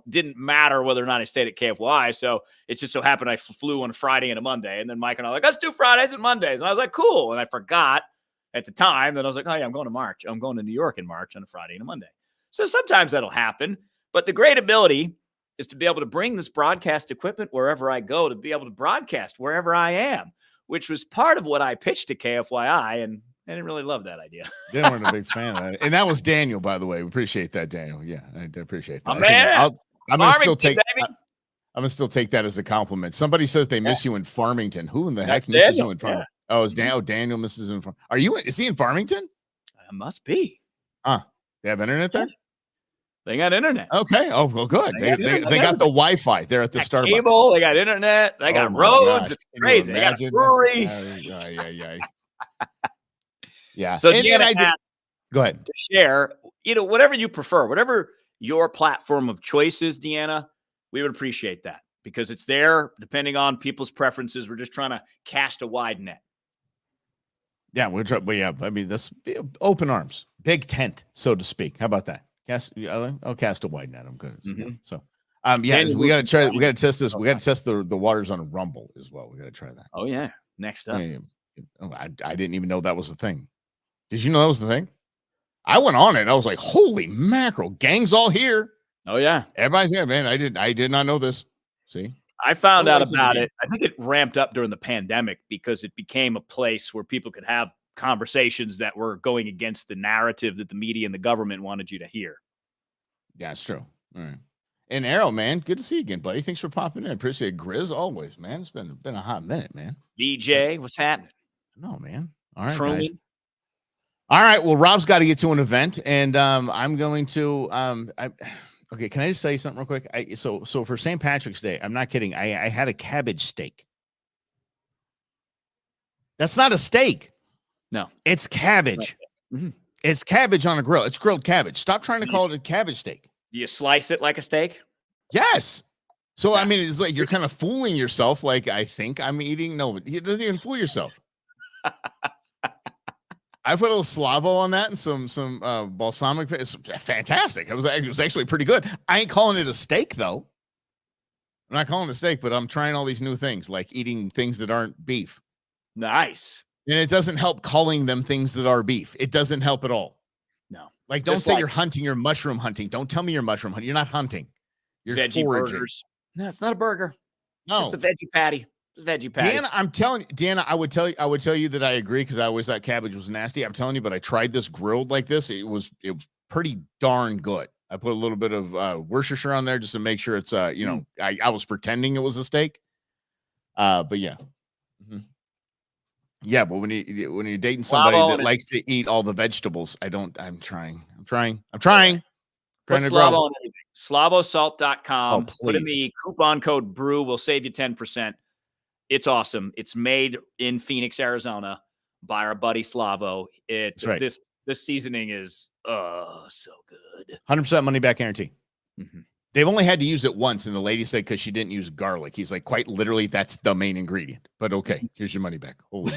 didn't matter whether or not I stayed at KFYI. So it just so happened I flew on a Friday and a Monday. And then Mike and I were like, let's do Fridays and Mondays. And I was like, cool. And I forgot at the time that I was like, oh yeah, I'm going to March. I'm going to New York in March on a Friday and a Monday. So sometimes that'll happen. But the great ability is to be able to bring this broadcast equipment wherever I go, to be able to broadcast wherever I am, which was part of what I pitched to KFYI, and I didn't really love that idea. They weren't a big fan of that. And that was Daniel, by the way. We appreciate that, Daniel. Yeah, I appreciate that. I'm going to still take that as a compliment. Somebody says they miss you in Farmington. Who in the heck misses you in Farmington? Oh, is Daniel Mrs. Are you? Is he in Farmington? Must be. They have internet there. They got internet. Okay. Oh, well, good. They got the Wi-Fi there at the Starbucks. Cable. They got internet. They got roads. Gosh. It's crazy. They got a brewery. Yeah. So Deanna asked, go ahead to share. Whatever you prefer, whatever your platform of choice is, Deanna, we would appreciate that because it's there depending on people's preferences. We're just trying to cast a wide net. Yeah, we're trying. But yeah, I mean, this open arms, big tent, so to speak. How about that? I'll cast a wide net. I'm good. Mm-hmm. So, yeah, we got to try. We got to test this. We got to test the waters on Rumble as well. We got to try that. Oh yeah. Next up. Yeah. Oh, I didn't even know that was the thing. Did you know that was the thing? I went on it. I was like, holy mackerel, gang's all here. Oh yeah, everybody's here, man. I did not know this. See, I found out about it. I think it ramped up during the pandemic because it became a place where people could have conversations that were going against the narrative that the media and the government wanted you to hear. Yeah, it's true. All right. And Arrow, man, good to see you again, buddy. Thanks for popping in. Appreciate it. Grizz always, man. It's been a hot minute, man. VJ, what's happening? No, man. All right, Truly. guys. All right. Well, Rob's got to get to an event, and I'm going to okay. Can I just say something real quick? So for St. Patrick's Day, I'm not kidding. I had a cabbage steak. That's not a steak. No, it's cabbage. Mm-hmm. It's cabbage on a grill. It's grilled cabbage. Stop trying to call it a cabbage steak. Do you slice it like a steak? Yes. So I mean, it's like you're kind of fooling yourself. Like I think I'm eating. No, it doesn't even fool yourself. I put a little Slavo on that and some balsamic. It's fantastic. It was actually pretty good. I ain't calling it a steak though. I'm not calling it a steak, but I'm trying all these new things, like eating things that aren't beef. Nice. And it doesn't help calling them things that are beef. It doesn't help at all. No. Like, don't say you're hunting, you're mushroom hunting. Don't tell me you're mushroom hunting. You're not hunting. You're veggie foraging. Burgers. No, it's not a burger. No. It's just a veggie patty. Veggie patty. Deanna, I'm telling you, Deanna, I would tell you that I agree because I always thought cabbage was nasty. I'm telling you, but I tried this grilled like this. It was pretty darn good. I put a little bit of Worcestershire on there just to make sure it's I was pretending it was a steak. But yeah. Mm-hmm. Yeah, but when you're dating somebody that likes to eat all the vegetables, I'm trying. Put Slavo on everything. SlavoSalt.com. Oh, put in the coupon code BREW. We'll save you 10%. It's awesome. It's made in Phoenix, Arizona by our buddy Slavo. Right. This seasoning is so good. 100% money back guarantee. Mm-hmm. They've only had to use it once, and the lady said because she didn't use garlic. He's like, quite literally, that's the main ingredient. But okay, here's your money back. Holy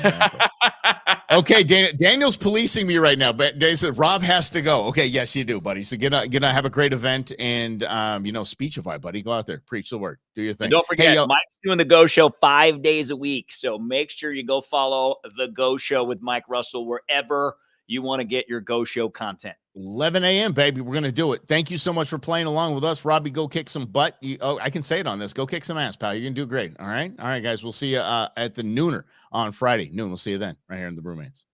okay, Daniel's policing me right now, but they said Rob has to go. Okay, yes, you do, buddy. So get have a great event and speechify, buddy. Go out there, preach the word, do your thing. And don't forget, Mike's doing the Go Show 5 days a week. So make sure you go follow the Go Show with Mike Russell wherever you want to get your Go Show content. 11 a.m., baby. We're going to do it. Thank you so much for playing along with us. Robbie, go kick some butt. I can say it on this. Go kick some ass, pal. You're going to do great. All right? All right, guys. We'll see you at the nooner on Friday. Noon. We'll see you then right here in the Brewmates.